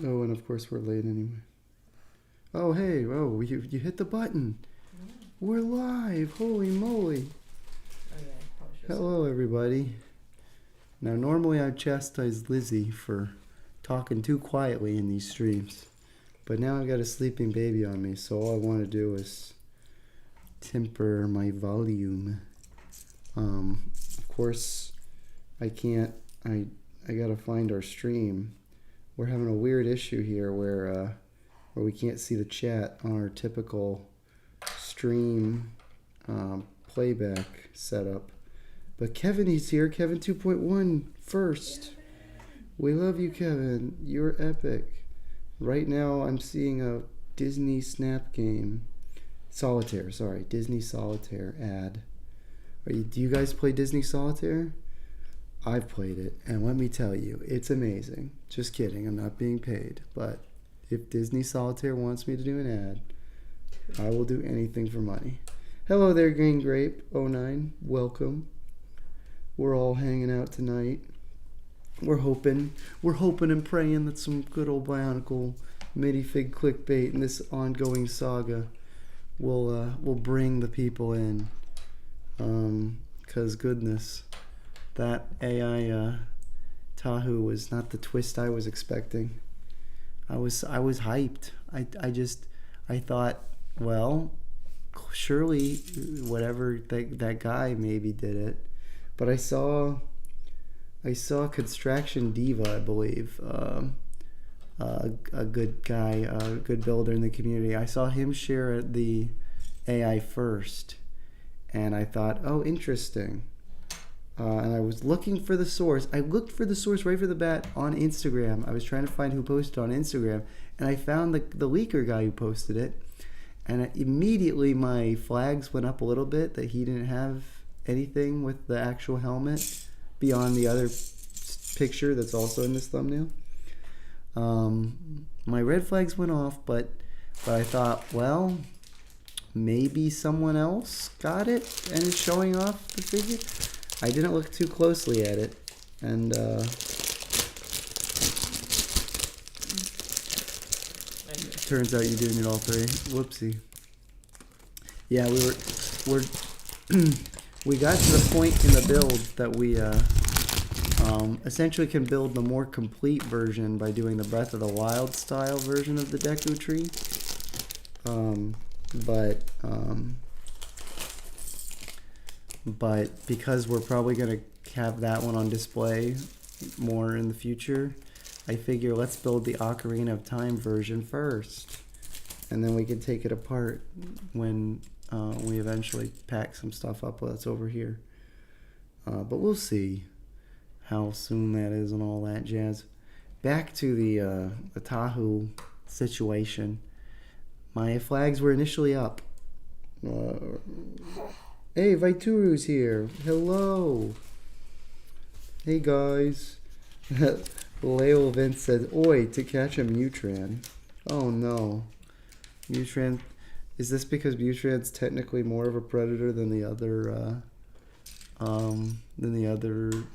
Oh, and of course we're late anyway. Oh, hey, oh, you hit the button. Yeah. We're live. Holy moly. Oh, yeah, probably should Hello, everybody. Now, normally I chastise Lizzie for talking too quietly in these streams. But now I've got a sleeping baby on me, so all I want to do is temper my volume. Of course, I can't, I gotta find our stream. We're having a weird issue here where we can't see the chat on our typical stream playback setup. But Kevin is here, Kevin 2.1 first. We love you, Kevin. You're epic. Right now I'm seeing a Disney Snap game. Solitaire, sorry. Disney Solitaire ad. Do you guys play Disney Solitaire? I've played it, and let me tell you, it's amazing. Just kidding, I'm not being paid. But if Disney Solitaire wants me to do an ad, I will do anything for money. Hello there, Green Grape 09. Welcome. We're all hanging out tonight. We're hoping and praying that some good old Bionicle minifig clickbait in this ongoing saga will bring the people in. 'Cause goodness, that AI Tahu was not the twist I was expecting. I was hyped. I thought, well, surely whatever that guy maybe did it, but I saw Construction Diva, I believe, a good guy, a good builder in the community. I saw him share the AI first, and I thought, oh, interesting. And I was looking for the source. I looked for the source right for the bat on Instagram. I was trying to find who posted on Instagram, and I found the leaker guy who posted it. And immediately my flags went up a little bit that he didn't have anything with the actual helmet beyond the other picture that's also in this thumbnail. My red flags went off, but I thought, well, maybe someone else got it and is showing off the figure. I didn't look too closely at it, and turns out you do need all three. Whoopsie. Yeah, we got to the point in the build that we essentially can build the more complete version by doing the Breath of the Wild style version of the Deku tree. But because we're probably going to have that one on display more in the future, I figure let's build the Ocarina of Time version first. And then we can take it apart when we eventually pack some stuff up that's over here. But we'll see how soon that is and all that jazz. Back to the Tahu situation. My flags were initially up. Hey, Vaituru's here. Hello. Hey, guys. Leo Vince said, oi, to catch a Mutran. Oh, no. Mutran. Is this because Mutran's technically more of a predator than the other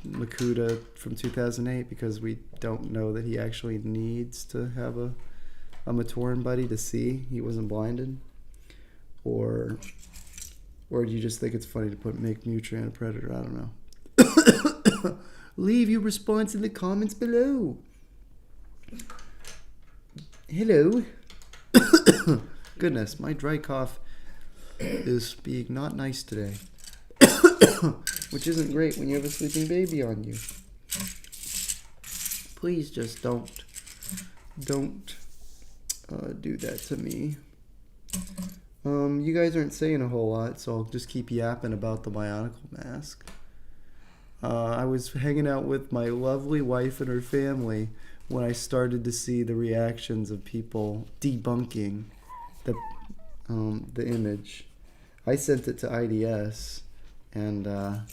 Makuta from 2008? Because we don't know that he actually needs to have a Matoran buddy to see he wasn't blinded? Or do you just think it's funny to make Mutran a predator? I don't know. Leave your response in the comments below. Hello. Goodness, my dry cough is being not nice today. Which isn't great when you have a sleeping baby on you. Please just don't do that to me. You guys aren't saying a whole lot, so I'll just keep yapping about the Bionicle mask. I was hanging out with my lovely wife and her family when I started to see the reactions of people debunking the image. I sent it to IDS, and I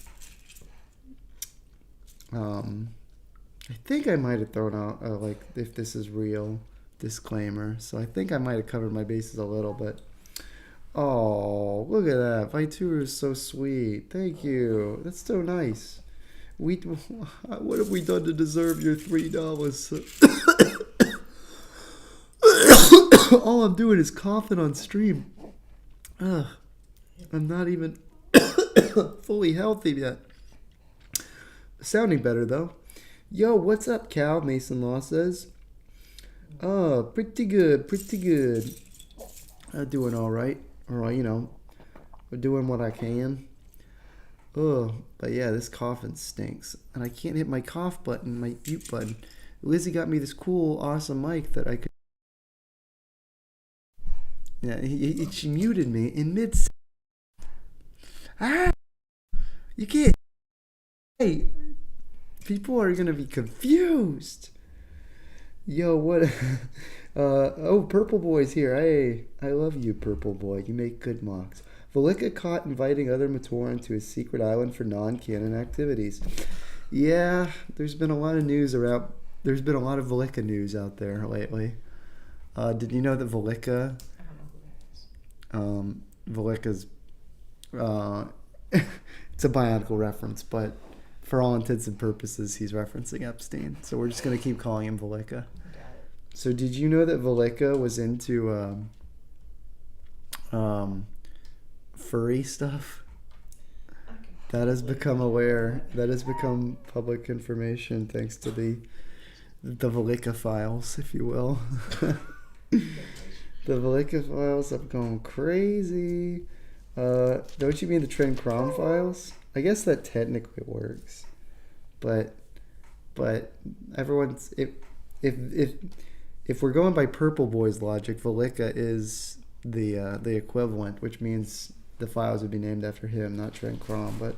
think I might have thrown out like if this is real disclaimer. So I think I might have covered my bases a little bit. Oh, look at that. Vaituru is so sweet. Thank you. That's so nice. What have we done to deserve your $3? all I'm doing is coughing on stream. Ugh, I'm not even fully healthy yet. Sounding better though. Yo, what's up, Cal? Mason Law says. Oh, pretty good, pretty good. Doing all right. Or, you know, we're doing what I can. Oh, but yeah, this coughing stinks. And I can't hit my cough button, my mute button. Lizzie got me this cool, awesome mic that I could... Yeah, she muted me in mid... Ah! You can't... Hey! People are gonna be confused! Yo, what... oh, Purple Boy's here. Hey, I love you, Purple Boy. You make good mocks. Velika caught inviting other Matoran to his secret island for non-canon activities. Yeah, there's been a lot of news around... There's been a lot of Velika news out there lately. Did you know that Velika... I don't know who that is. Velika's... it's a Bionicle reference, but for all intents and purposes, he's referencing Epstein. So we're just going to keep calling him Velika. Got it. So did you know that Velika was into furry stuff? Okay. That has become public information thanks to the Velika files, if you will. The Velika files have gone crazy. Don't you mean the Trend Crom files? I guess that technically works, but everyone's if we're going by Purple Boy's logic, Velika is the equivalent, which means the files would be named after him, not Trent Crom. But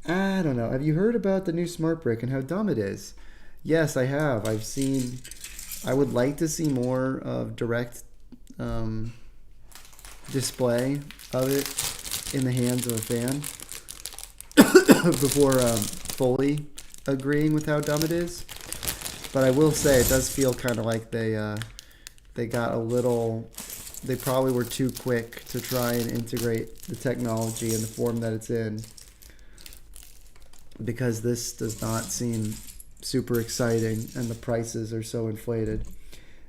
I don't know. Have you heard about the new smart brick and how dumb it is? Yes, I have. I've seen. I would like to see more of direct display of it in the hands of a fan before fully agreeing with how dumb it is. But I will say it does feel kind of like they got a little... They probably were too quick to try and integrate the technology in the form that it's in, because this does not seem super exciting and the prices are so inflated.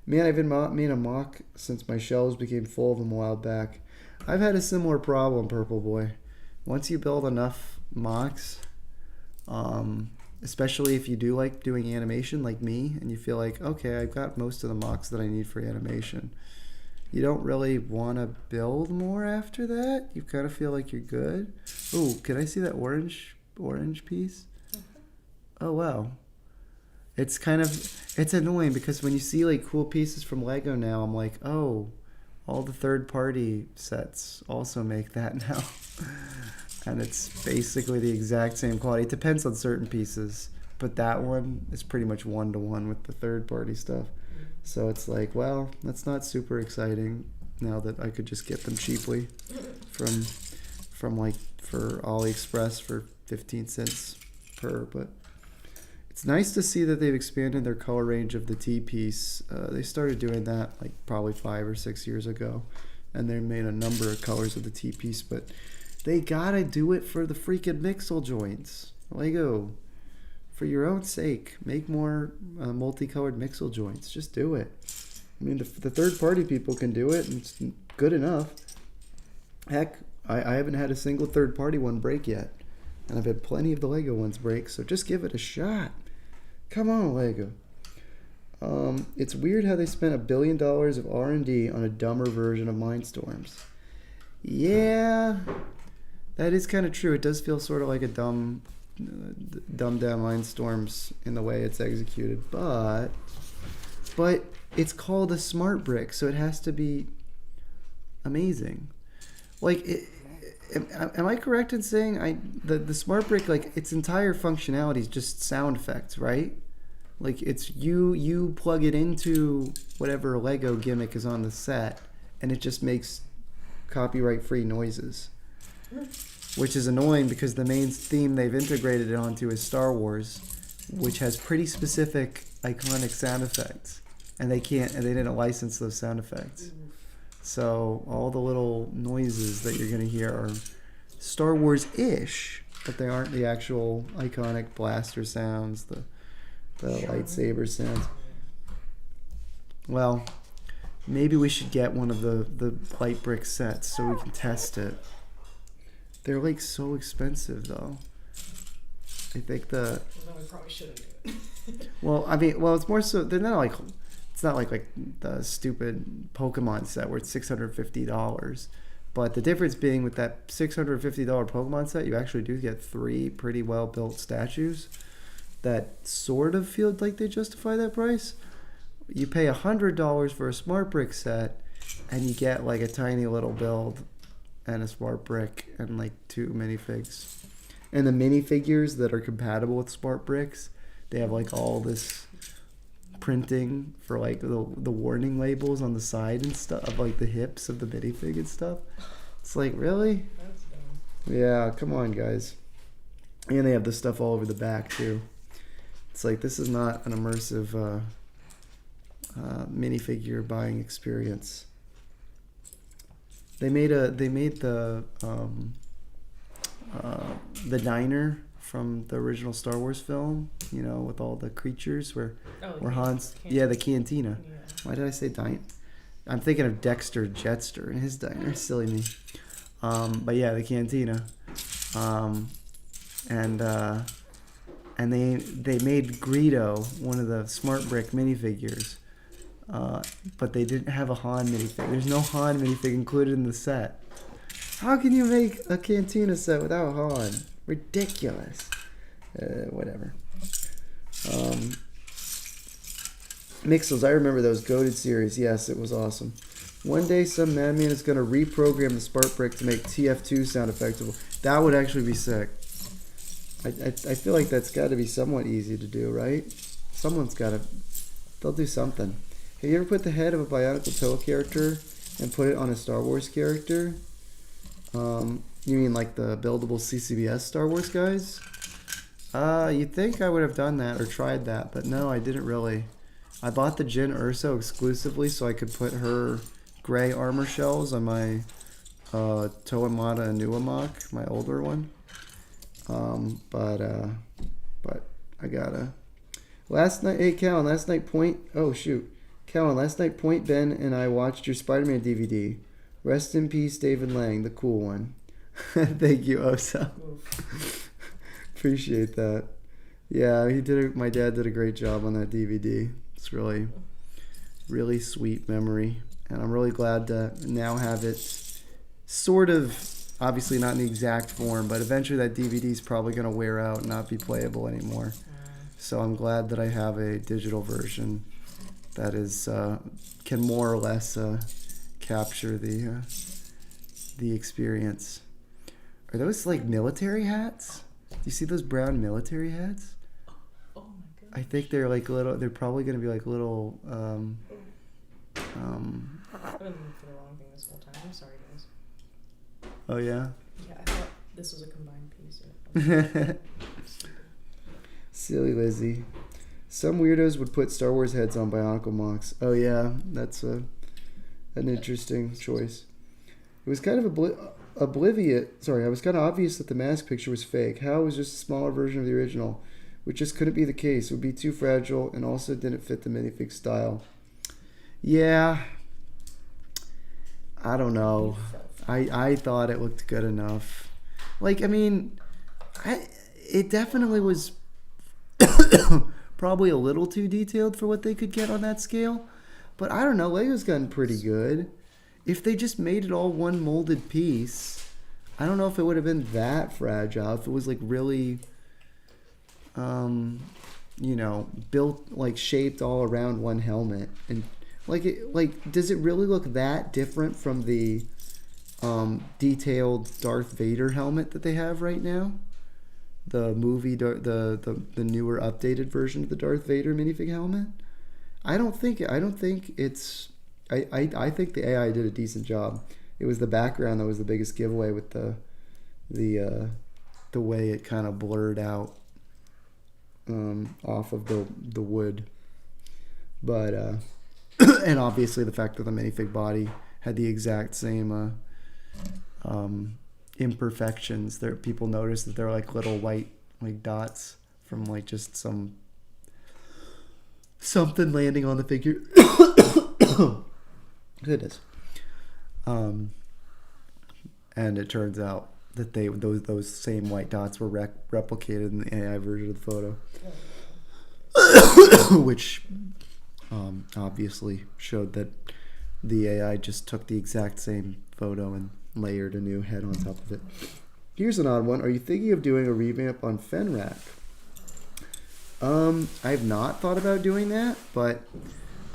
Man, I've been made a mock since my shelves became full of them a while back. I've had a similar problem, Purple Boy. Once you build enough mocks, especially if you do like doing animation like me, and you feel like, okay, I've got most of the mocks that I need for animation, you don't really want to build more after that. You kind of feel like you're good. Oh, can I see that orange piece? Oh, wow. It's annoying because when you see like cool pieces from Lego now, I'm like, oh, all the third-party sets also make that now. And it's basically the exact same quality. It depends on certain pieces, but that one is pretty much one-to-one with the third-party stuff. So it's like, well, that's not super exciting now that I could just get them cheaply from like for AliExpress for 15 cents per. But it's nice to see that they've expanded their color range of the T-piece. They started doing that like probably 5 or 6 years ago, and they made a number of colors of the T-piece, but they gotta do it for the freaking Mixel joints. Lego, for your own sake, make more multicolored Mixel joints. Just do it. I mean, the third-party people can do it, and it's good enough. Heck, I haven't had a single third-party one break yet, and I've had plenty of the Lego ones break, so just give it a shot. Come on, Lego. It's weird how they spent $1 billion of R&D on a dumber version of Mindstorms. Yeah, that is kind of true. It does feel sort of like a dumbed down Mindstorms in the way it's executed, but it's called a smart brick, so it has to be amazing. Like, am I correct in saying the smart brick, like its entire functionality is just sound effects, right? Like it's you plug it into whatever Lego gimmick is on the set, and it just makes copyright-free noises, which is annoying because the main theme they've integrated it onto is Star Wars, which has pretty specific iconic sound effects, and they didn't license those sound effects. So all the little noises that you're gonna hear are Star Wars-ish, but they aren't the actual iconic blaster sounds, the lightsaber sounds. Well, maybe we should get one of the light brick sets so we can test it. They're like so expensive though. I think Then we probably shouldn't do it. well, I mean, well, it's more so they're not like it's not like the stupid Pokemon set where it's $650. But the difference being with that $650 Pokemon set, you actually do get 3 pretty well built statues that sort of feel like they justify that price. You pay $100 for a smart brick set, and you get like a tiny little build and a smart brick and like 2 minifigs. And the minifigures that are compatible with smart bricks, they have like all this printing for like the warning labels on the side and stuff of like the hips of the minifig and stuff. It's like, really? That's dumb. Yeah, come on, guys. And they have this stuff all over the back too. It's like, this is not an immersive minifigure buying experience. They made the diner from the original Star Wars film, you know, with all the creatures where Han's, yeah, the cantina. Yeah. Why did I say diner? I'm thinking of Dexter Jetster and his diner. Silly me. But yeah, the cantina. And they made Greedo one of the smart brick minifigures. But they didn't have a Han minifig. There's no Han minifig included in the set. How can you make a cantina set without Han? Ridiculous. Whatever. Mixels, I remember those Goated series. Yes, it was awesome. One day some madman is going to reprogram the Spark Brick to make TF2 sound effective. That would actually be sick. I feel like that's got to be somewhat easy to do, right? Someone's got to... They'll do something. Have you ever put the head of a Bionicle Tahu character and put it on a Star Wars character? You mean like the buildable CCBS Star Wars guys? You'd think I would have done that or tried that, but no, I didn't really. I bought the Jyn Erso exclusively so I could put her gray armor shells on my Toamata Nuamok, my older one. But I gotta. Last night, hey Callan, last night Callan, last night Point Ben and I watched your Spider-Man DVD. Rest in peace, David Lang, the cool one. Thank you, Osa. Appreciate that. Yeah, my dad did a great job on that DVD. It's really, really sweet memory. And I'm really glad to now have it sort of, obviously not in the exact form, but eventually that DVD is probably going to wear out and not be playable anymore. So I'm glad that I have a digital version that is can more or less capture the experience. Are those like military hats? Do you see those brown military hats? Oh my goodness. I think they're like little. They're probably going to be like little. I've been looking for the wrong thing this whole time. I'm sorry, guys. Oh yeah. Yeah, I thought this was a combined piece. Silly Lizzie. Some weirdos would put Star Wars heads on Bionicle mocks. Oh yeah, that's an interesting choice. It was kind of I was kind of obvious that the mask picture was fake. How it was just a smaller version of the original, which just couldn't be the case. It would be too fragile and also didn't fit the minifig style. Yeah, I don't know. I thought it looked good enough. Like, I mean, it definitely was probably a little too detailed for what they could get on that scale. But I don't know, Lego's gotten pretty good. If they just made it all one molded piece, I don't know if it would have been that fragile. If it was like really, built, like shaped all around one helmet. And does it really look that different from the detailed Darth Vader helmet that they have right now? The movie, the newer updated version of the Darth Vader minifig helmet. I think the AI did a decent job. It was the background that was the biggest giveaway with the way it kind of blurred out off of the wood. But and obviously the fact that the minifig body had the exact same imperfections. There, people noticed that they're like little white like dots from like just something landing on the figure. Goodness. Um, and it turns out that those same white dots were replicated in the AI version of the photo, which obviously showed that the AI just took the exact same photo and layered a new head on top of it. Here's an odd one. Are you thinking of doing a revamp on Fenrak? I've not thought about doing that, but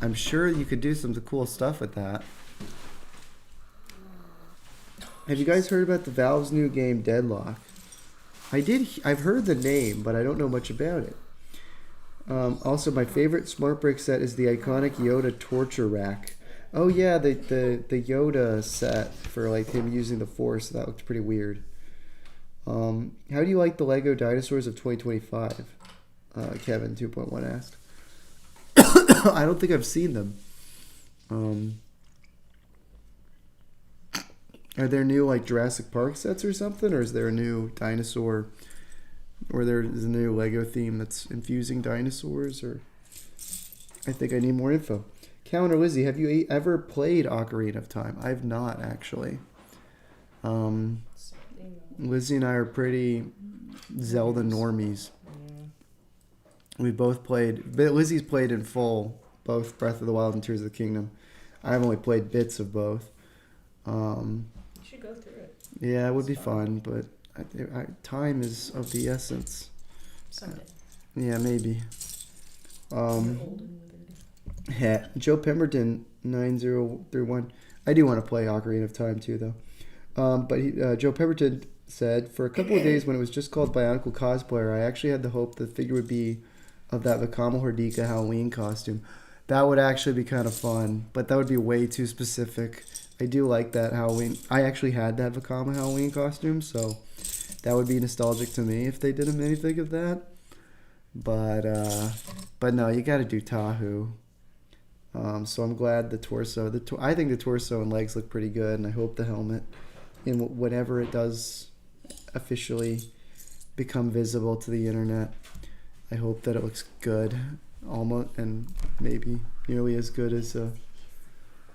I'm sure you could do some cool stuff with that. Have you guys heard about the Valve's new game Deadlock? I've heard the name, but I don't know much about it. Also, my favorite smart brick set is the iconic Yoda torture rack. Oh yeah, the Yoda set for like him using the Force. That looked pretty weird. How do you like the Lego dinosaurs of 2025? Kevin 2.1 asked. I don't think I've seen them. Are there new like Jurassic Park sets or something, or is there a new dinosaur, or there's a new Lego theme that's infusing dinosaurs? Or I think I need more info. Counter Lizzie, have you ever played Ocarina of Time? I've not actually. Lizzie and I are pretty Zelda normies. We both played, but Lizzie's played in full both Breath of the Wild and Tears of the Kingdom. I've only played bits of both. You should go through it. Yeah, it would be fun, but time is of the essence. Someday. Yeah, maybe. You're old and withered. Joe Pemberton 9031. I do want to play Ocarina of Time too, though. But Joe Pemberton said, for a couple of days when it was just called Bionicle Cosplayer, I actually had the hope the figure would be of that Vekama Hordika Halloween costume. That would actually be kind of fun, but that would be way too specific. I do like that Halloween. I actually had that Vekama Halloween costume, so that would be nostalgic to me if they did a minifig of that. But no, you got to do Tahu. So I'm glad the torso. I think the torso and legs look pretty good, and I hope the helmet, in whenever it does officially become visible to the internet, I hope that it looks good, almost, and maybe nearly as good as.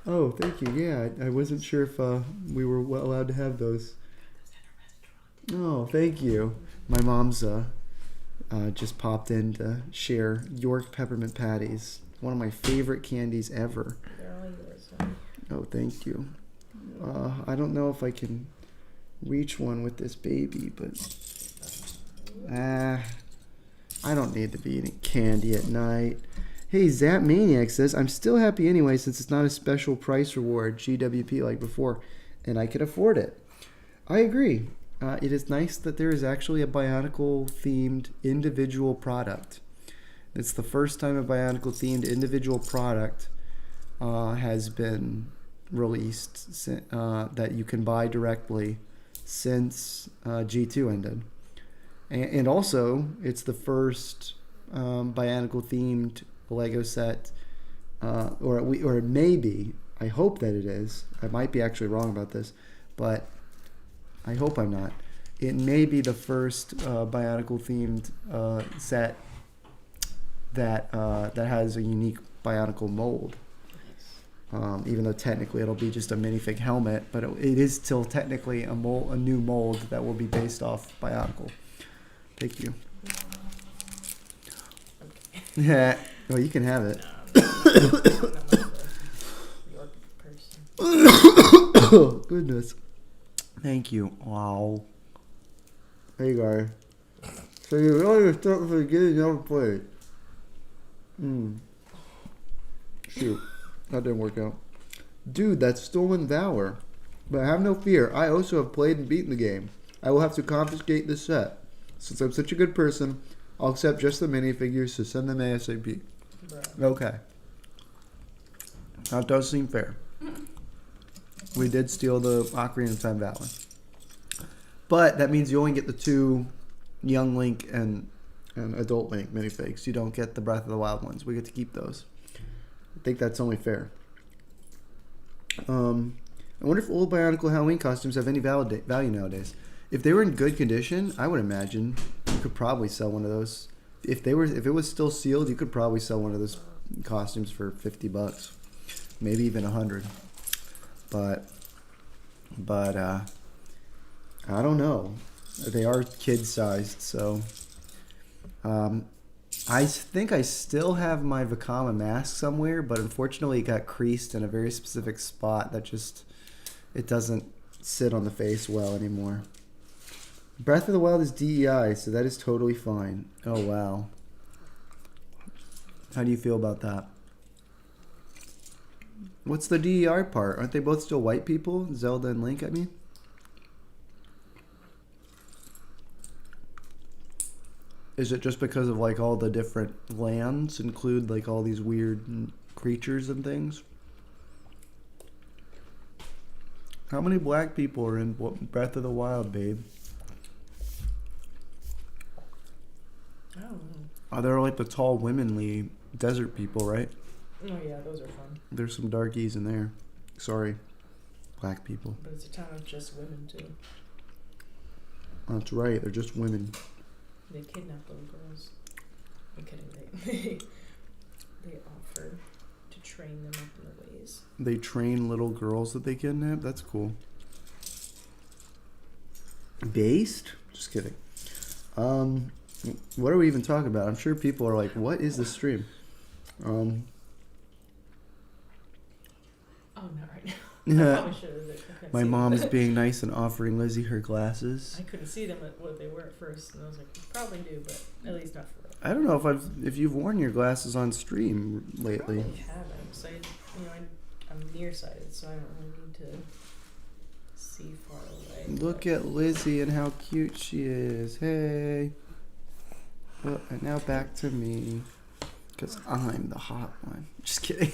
Oh, thank you. Yeah, I wasn't sure if we were allowed to have those. Oh, thank you. My mom's just popped in to share York peppermint patties. One of my favorite candies ever. They're all yours, huh? Oh, thank you. I don't know if I can reach one with this baby, but I don't need to be eating candy at night. Hey, Zap Maniac says, I'm still happy anyway since it's not a special price reward, GWP, like before, and I can afford it. I agree. It is nice that there is actually a Bionicle-themed individual product. It's the first time a Bionicle-themed individual product has been released that you can buy directly since G2 ended. And also, it's the first Bionicle-themed Lego set, or maybe, I hope that it is. I might be actually wrong about this, but I hope I'm not. It may be the first Bionicle-themed set that has a unique Bionicle mold. Even though technically it'll be just a minifig helmet, but it is still technically a new mold that will be based off Bionicle. Thank you. Yeah. Well, you can have it. Oh, goodness. Thank you. Wow. There you go. So you really start with a good number plate. Shoot. That didn't work out. Dude, that's Stolen Valor. But have no fear. I also have played and beaten the game. I will have to confiscate this set. Since I'm such a good person, I'll accept just the minifigures, so send them ASAP. Bruh. Okay. That does seem fair. We did steal the Ocarina of Time Valor. But that means you only get the two Young Link and Adult Link minifigs. You don't get the Breath of the Wild ones. We get to keep those. I think that's only fair. I wonder if old Bionicle Halloween costumes have any value nowadays. If they were in good condition, I would imagine you could probably sell one of those. If it was still sealed, you could probably sell one of those costumes for $50, maybe even $100. but I don't know. They are kid-sized, so I think I still have my Vekama mask somewhere, but unfortunately it got creased in a very specific spot that just it doesn't sit on the face well anymore. Breath of the Wild is DEI, so that is totally fine. Oh wow. How do you feel about that? What's the DEI part? Aren't they both still white people? Zelda and Link, I mean? Is it just because of like all the different lands include like all these weird creatures and things? How many black people are in Breath of the Wild, babe? I don't know. Oh, they're like the tall, womanly desert people, right? Oh yeah, those are fun. There's some darkies in there. Sorry, black people. But it's a town of just women too. That's right, they're just women. They kidnap little girls. I'm kidding. They offer to train them up in the ways. They train little girls that they kidnap? That's cool. Based? Just kidding. What are we even talking about? I'm sure people are like, what is this stream? Oh, not right now. I probably should have. My mom is being nice and offering Lizzie her glasses. I couldn't see them at what they were at first, and I was like, you probably do, but at least not for real. I don't know if you've worn your glasses on stream lately. I probably haven't. So I'm nearsighted, so I don't really need to see far away. Look at Lizzie and how cute she is. Hey. Well, and now back to me, because I'm the hot one. Just kidding.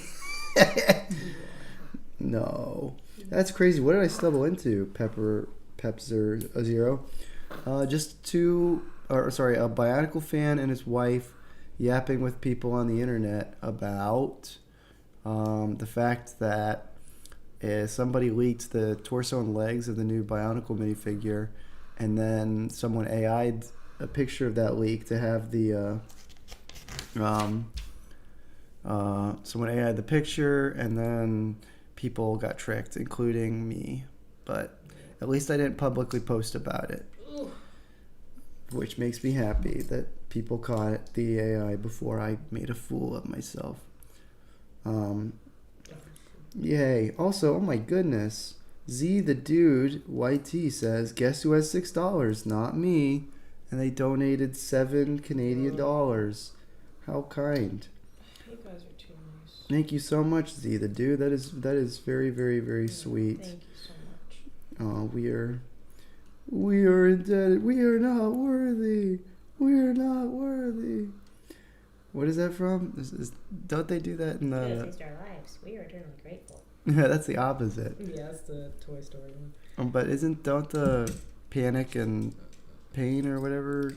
No. That's crazy. What did I stumble into, Pep0? Just a Bionicle fan and his wife yapping with people on the internet about the fact that somebody leaked the torso and legs of the new Bionicle minifigure, and then someone AI'd a picture of that leak to have the someone AI'd the picture, and then people got tricked, including me. But at least I didn't publicly post about it, which makes me happy that people caught the AI before I made a fool of myself. Yay. Also, oh my goodness, Z the dude YT says, guess who has $6? Not me. And they donated $7 Canadian. How kind. You guys are too nice. Thank you so much, Z the dude. That is very, very, very sweet. Thank you so much. We are indebted. We are not worthy. We are not worthy. What is that from? Don't they do that in the? Yeah, it's our lives. We are eternally grateful. Yeah, that's the opposite. Yeah, that's the Toy Story one. But don't the Panic and Pain or whatever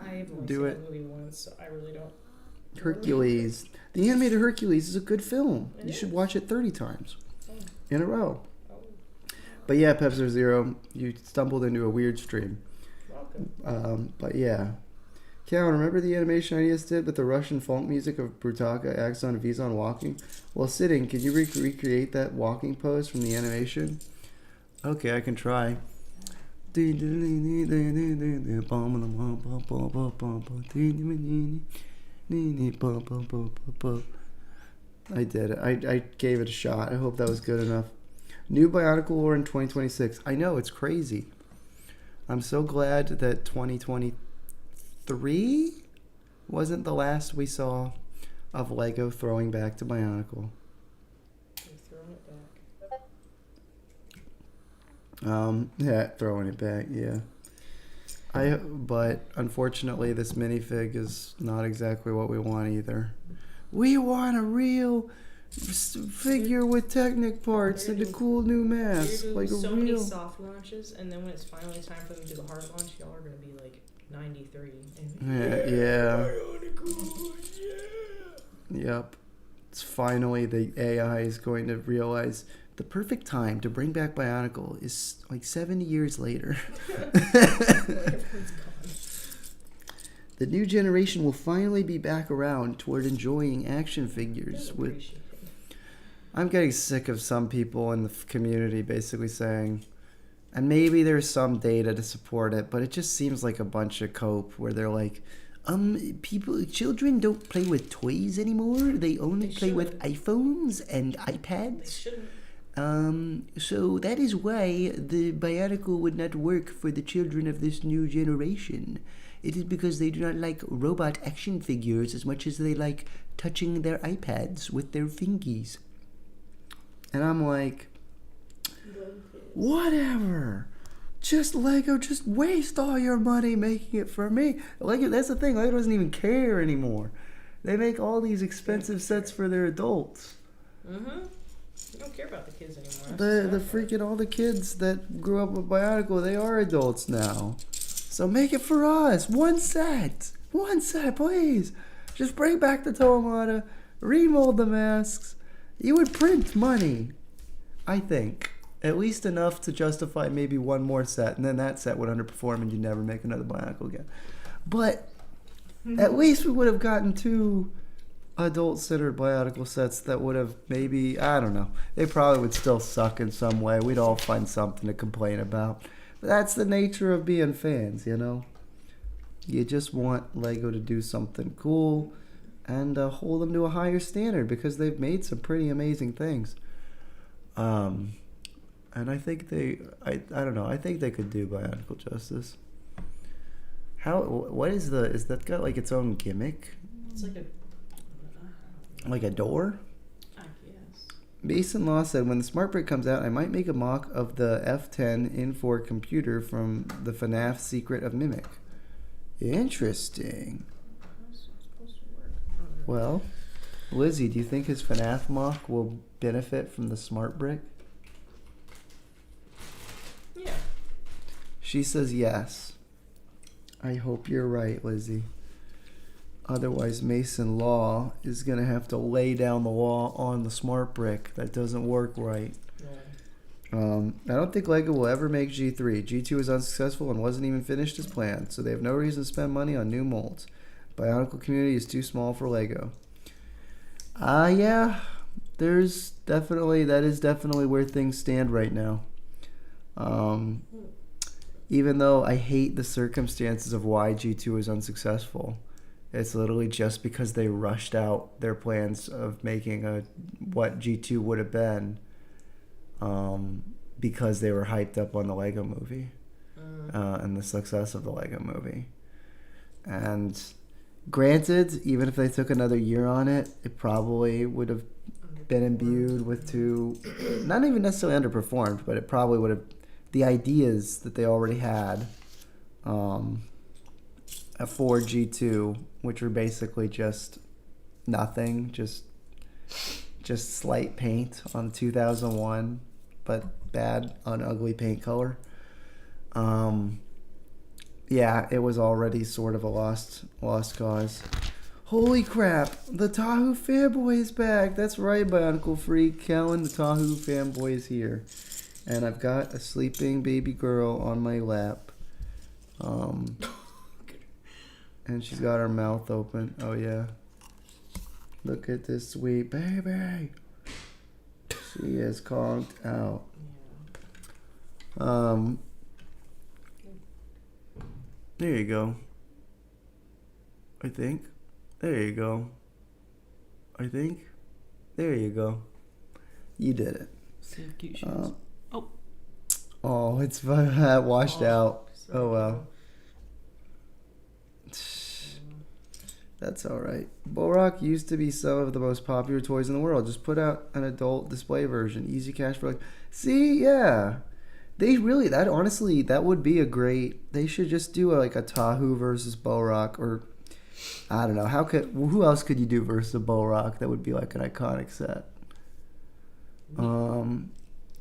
I've only do seen it? the movie once, so I really don't. Hercules. The animated Hercules is a good film. It You should is. watch it 30 times Oh. in a row. Oh. But yeah, Pep0, you stumbled into a weird stream. Welcome. But yeah. Calvin, remember the animation I just did with the Russian folk music of Brutaka, Axon, Vizon walking? While sitting, can you recreate that walking pose from the animation? Okay, I can try. I did it. I gave it a shot. I hope that was good enough. New Bionicle lore in 2026. I know, it's crazy. I'm so glad that 2023 wasn't the last we saw of Lego throwing back to Bionicle. You're throwing it back. Yeah, throwing it back, yeah. But unfortunately, this minifig is not exactly what we want either. We want a real figure with Technic parts and a cool new mask, You're like doing a so real. many soft launches, and then when it's finally time for them to do the hard launch, y'all are gonna be like 93. Yeah. Yep. It's finally the AI is going to realize the perfect time to bring back Bionicle is like 70 years later. Everyone's gone. The new generation will finally be back around toward enjoying action figures with. Appreciate it. I'm getting sick of some people in the community basically saying, and maybe there's some data to support it, but it just seems like a bunch of cope where they're like, children don't play with toys anymore. They only play with iPhones and iPads. They shouldn't. So that is why the Bionicle would not work for the children of this new generation. It is because they do not like robot action figures as much as they like touching their iPads with their fingies. And I'm like, whatever. Just Lego, just waste all your money making it for me. Lego, that's the thing. Lego doesn't even care anymore. They make all these expensive sets for their adults. Mm-hmm. They don't care about the kids anymore. The freaking all the kids that grew up with Bionicle, they are adults now. So make it for us. One set, please. Just bring back the Toamata, remold the masks. You would print money, I think. At least enough to justify maybe one more set, and then that set would underperform and you'd never make another Bionicle again. But at least we would have gotten 2 adult-centered Bionicle sets that would have maybe, I don't know, they probably would still suck in some way. We'd all find something to complain about. But that's the nature of being fans, you know? You just want Lego to do something cool and hold them to a higher standard because they've made some pretty amazing things. And I think I don't know, I think they could do Bionicle justice. Is that got like its own gimmick? It's like a door? I guess. Mason Law said, when the Smart Brick comes out, I might make a mock of the F10 Infor computer from the FNAF Secret of Mimic. Interesting. How's it supposed to work? Well, Lizzie, do you think his FNAF mock will benefit from the Smart Brick? Yeah. She says yes. I hope you're right, Lizzie. Otherwise, Mason Law is going to have to lay down the law on the Smart Brick. That doesn't work right. No. I don't think Lego will ever make G3. G2 was unsuccessful and wasn't even finished as planned, so they have no reason to spend money on new molds. Bionicle community is too small for Lego. Yeah, that is definitely where things stand right now. Even though I hate the circumstances of why G2 was unsuccessful. It's literally just because they rushed out their plans of making what G2 would have been, because they were hyped up on the Lego movie and the success of the Lego movie. And granted, even if they took another year on it, it probably would have been imbued with not even necessarily underperformed, but it probably would have, the ideas that they already had for G2, which were basically just nothing, just slight paint on 2001, but bad on ugly paint color. Yeah, it was already sort of a lost cause. Holy crap, the Tahu fanboy is back. That's right, Bionicle Freak. Kellen, the Tahu fanboy is here. And I've got a sleeping baby girl on my lap. And she's got her mouth open. Oh, yeah. Look at this sweet baby. She is conked out. There you go. I think. There you go. I think. There you go. You did it. Cute shoes. Oh, it's washed out. Oh, well. That's alright. Borak used to be some of the most popular toys in the world. Just put out an adult display version. Easy cash for See, yeah. They really, that would be a great, they should just do a Tahu versus Borak, or I don't know. Who else could you do versus a Borak that would be like an iconic set?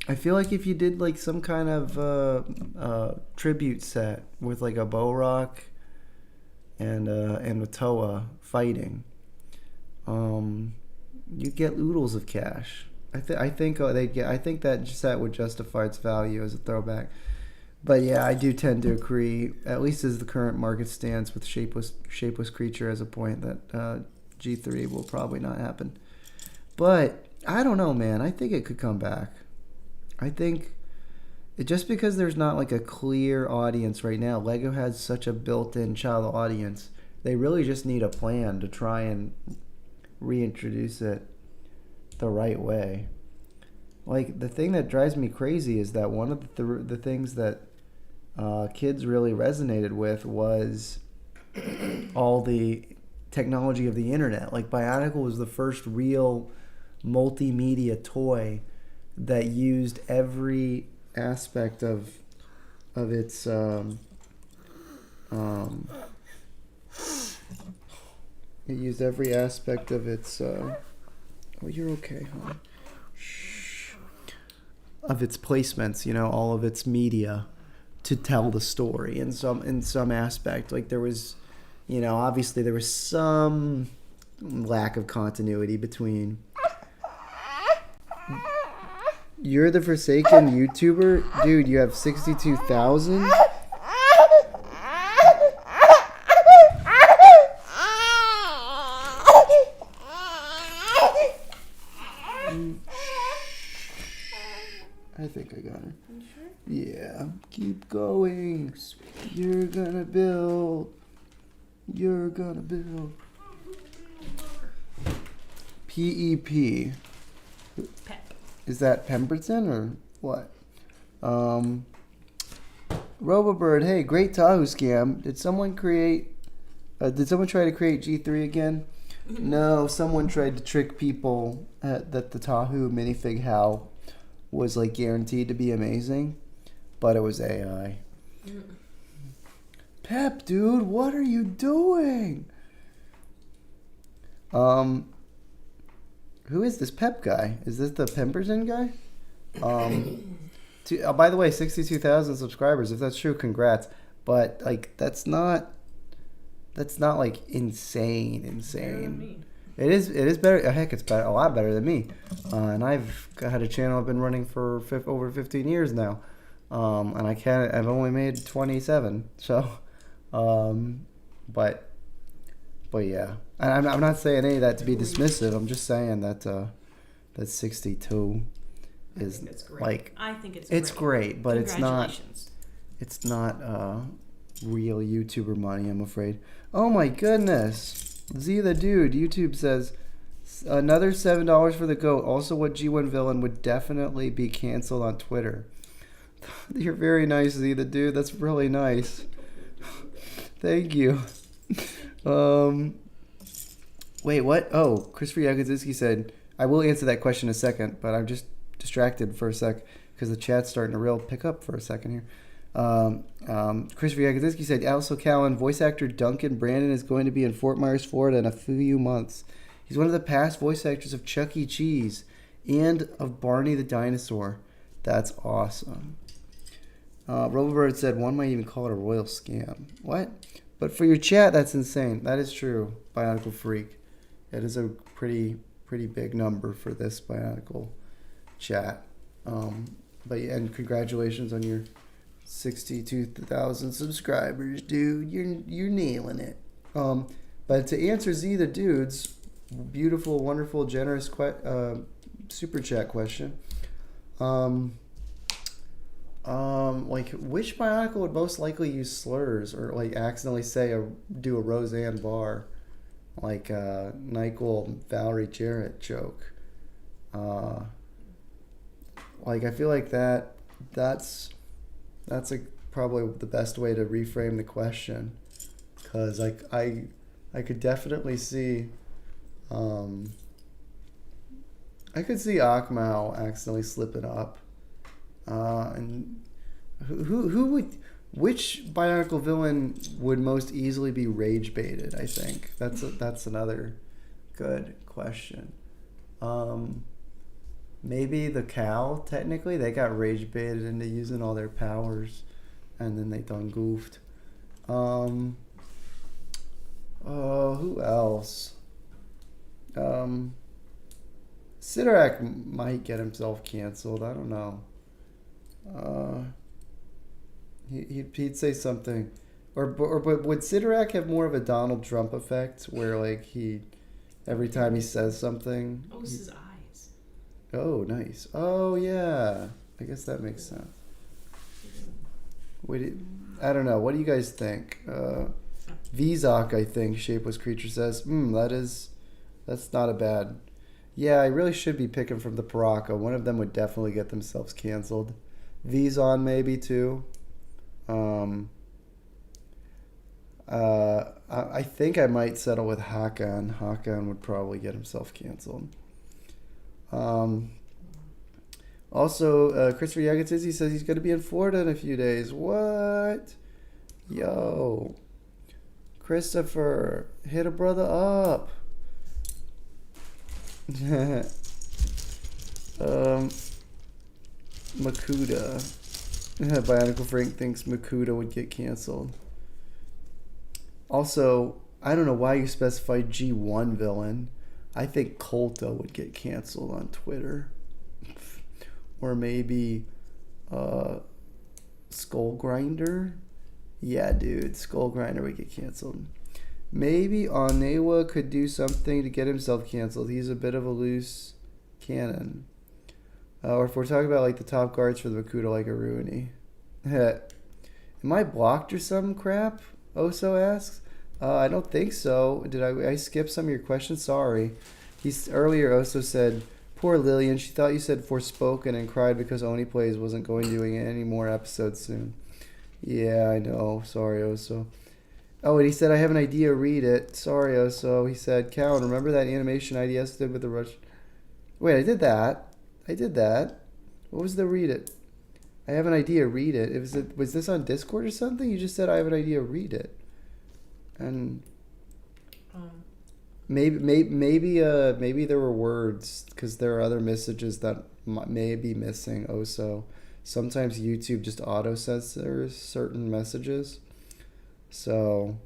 I feel like if you did like some kind of tribute set with like a Borak and a Toa fighting, you get oodles of cash. I think that set would justify its value as a throwback. But yeah, I do tend to agree, at least as the current market stands, with shapeless creature as a point that G3 will probably not happen. But I don't know, man. I think it could come back. I think just because there's not like a clear audience right now, Lego has such a built-in child audience. They really just need a plan to try and reintroduce it the right way. Like, the thing that drives me crazy is that one of the things that kids really resonated with was all the technology of the internet. Like, Bionicle was the first real multimedia toy that used every aspect of its it used every aspect of its oh, you're okay, hon. Shh. Of its placements, you know, all of its media to tell the story in some aspect. Like, there was, you know, obviously there was some lack of continuity between. You're the Forsaken YouTuber? Dude, you have 62,000? I think I got her. You sure? Yeah. Keep going. You're gonna build. You're gonna build. PEP. Pep. Is that Pemberton or what? Robobird, hey, great Tahu scam. Did someone try to create G3 again? No, someone tried to trick people that the Tahu minifig How was like guaranteed to be amazing, but it was AI. Pep, dude, what are you doing? Who is this Pep guy? Is this the Pemberton guy? By the way, 62,000 subscribers. If that's true, congrats. But like, that's not like insane. It is better. Heck, it's better, a lot better than me. And I've had a channel I've been running for over 15 years now. And I've only made 27. So, but yeah. And I'm not saying any of that to be dismissive. I'm just saying that 62 is like, I think it's great, but it's not Congratulations. real YouTuber money, I'm afraid. Oh my goodness. Z the Dude, YouTube says another $7 for the GOAT. Also, what G1 villain would definitely be canceled on Twitter. You're very nice, Z the Dude. That's really nice. Thank you. Wait, what? Oh, Christopher Yakuzinski said, I will answer that question in a second, but I'm just distracted for a sec because the chat's starting to real pick up for a second here. Christopher Yakuzinski said, also, Callan, voice actor Duncan Brandon is going to be in Fort Myers, Florida in a few months. He's one of the past voice actors of Chuck E. Cheese and of Barney the Dinosaur. That's awesome. Robobird said, one might even call it a royal scam. What? But for your chat, that's insane. That is true, Bionicle Freak. It is a pretty big number for this Bionicle chat. But yeah, and congratulations on your 62,000 subscribers, dude. You're nailing it. But to answer Z the Dude's beautiful, wonderful, generous super chat question, like, which Bionicle would most likely use slurs or like accidentally do a Roseanne Barr, like Nyquil Valerie Jarrett joke? Like, I feel like that's probably the best way to reframe the question, because like I could definitely see I could see Akmau accidentally slipping up, and which Bionicle villain would most easily be rage baited? I think that's another good question. Maybe the cow, technically. They got rage baited into using all their powers, and then they done goofed. Who else? Sidorak might get himself canceled. I don't know. He'd say something. But would Sidorak have more of a Donald Trump effect, where like every time he says something... Oh, it's his eyes. Oh, nice. Oh, yeah. I guess that makes sense. Wait, I don't know. What do you guys think? Vizok, I think, Shapeless Creature says, that's not a bad. Yeah, I really should be picking from the Paraka. One of them would definitely get themselves canceled. Vizon maybe too. I think I might settle with Hakan. Hakan would probably get himself canceled. Also, Christopher Yagatizzi says he's going to be in Florida in a few days. What? Yo. Christopher, hit a brother up. Makuda. Bionicle Frank thinks Makuda would get canceled. Also, I don't know why you specified G1 villain. I think Colta would get canceled on Twitter. Or maybe Skull Grinder. Yeah, dude, Skull Grinder would get canceled. Maybe Onewa could do something to get himself canceled. He's a bit of a loose cannon. Or if we're talking about like the top guards for the Makuta, like a Rooney. Am I blocked or some crap? Oso asks. I don't think so. Did I skip some of your questions? Sorry. Earlier Oso said, poor Lillian, she thought you said Forspoken and cried because Oni Plays wasn't going doing any more episodes soon. Yeah, I know. Sorry, Oso. Oh, and he said, I have an idea, read it. Sorry, Oso. He said, Callan, remember that animation IDS did with the rush? Wait, I did that. What was the read it? I have an idea, read it. Was this on Discord or something? You just said, I have an idea, read it. And maybe there were words because there are other messages that may be missing. Also, sometimes YouTube just auto censors certain messages, so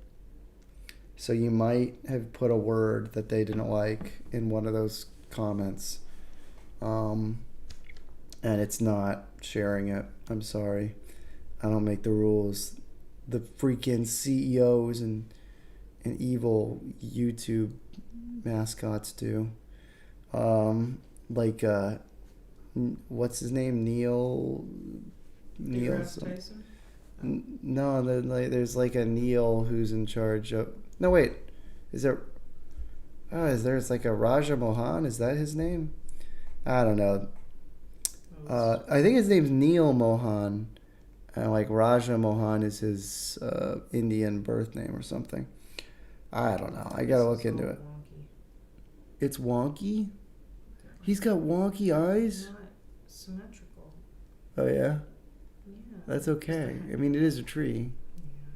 you might have put a word that they didn't like in one of those comments, and it's not sharing it. I'm sorry, I don't make the rules. The freaking CEOs and evil YouTube mascots do. What's his name? Neil. Tyson? No, there's like a Neil who's in charge of. No, wait. Is there? Oh, there's like a Raja Mohan? Is that his name? I don't know. I think his name's Neil Mohan. And like Raja Mohan is his Indian birth name or something. I don't know. I gotta look into it. Wonky. It's wonky? He's got wonky eyes? Not symmetrical. Oh, yeah? Yeah. That's okay. I mean, it is a tree. Yeah.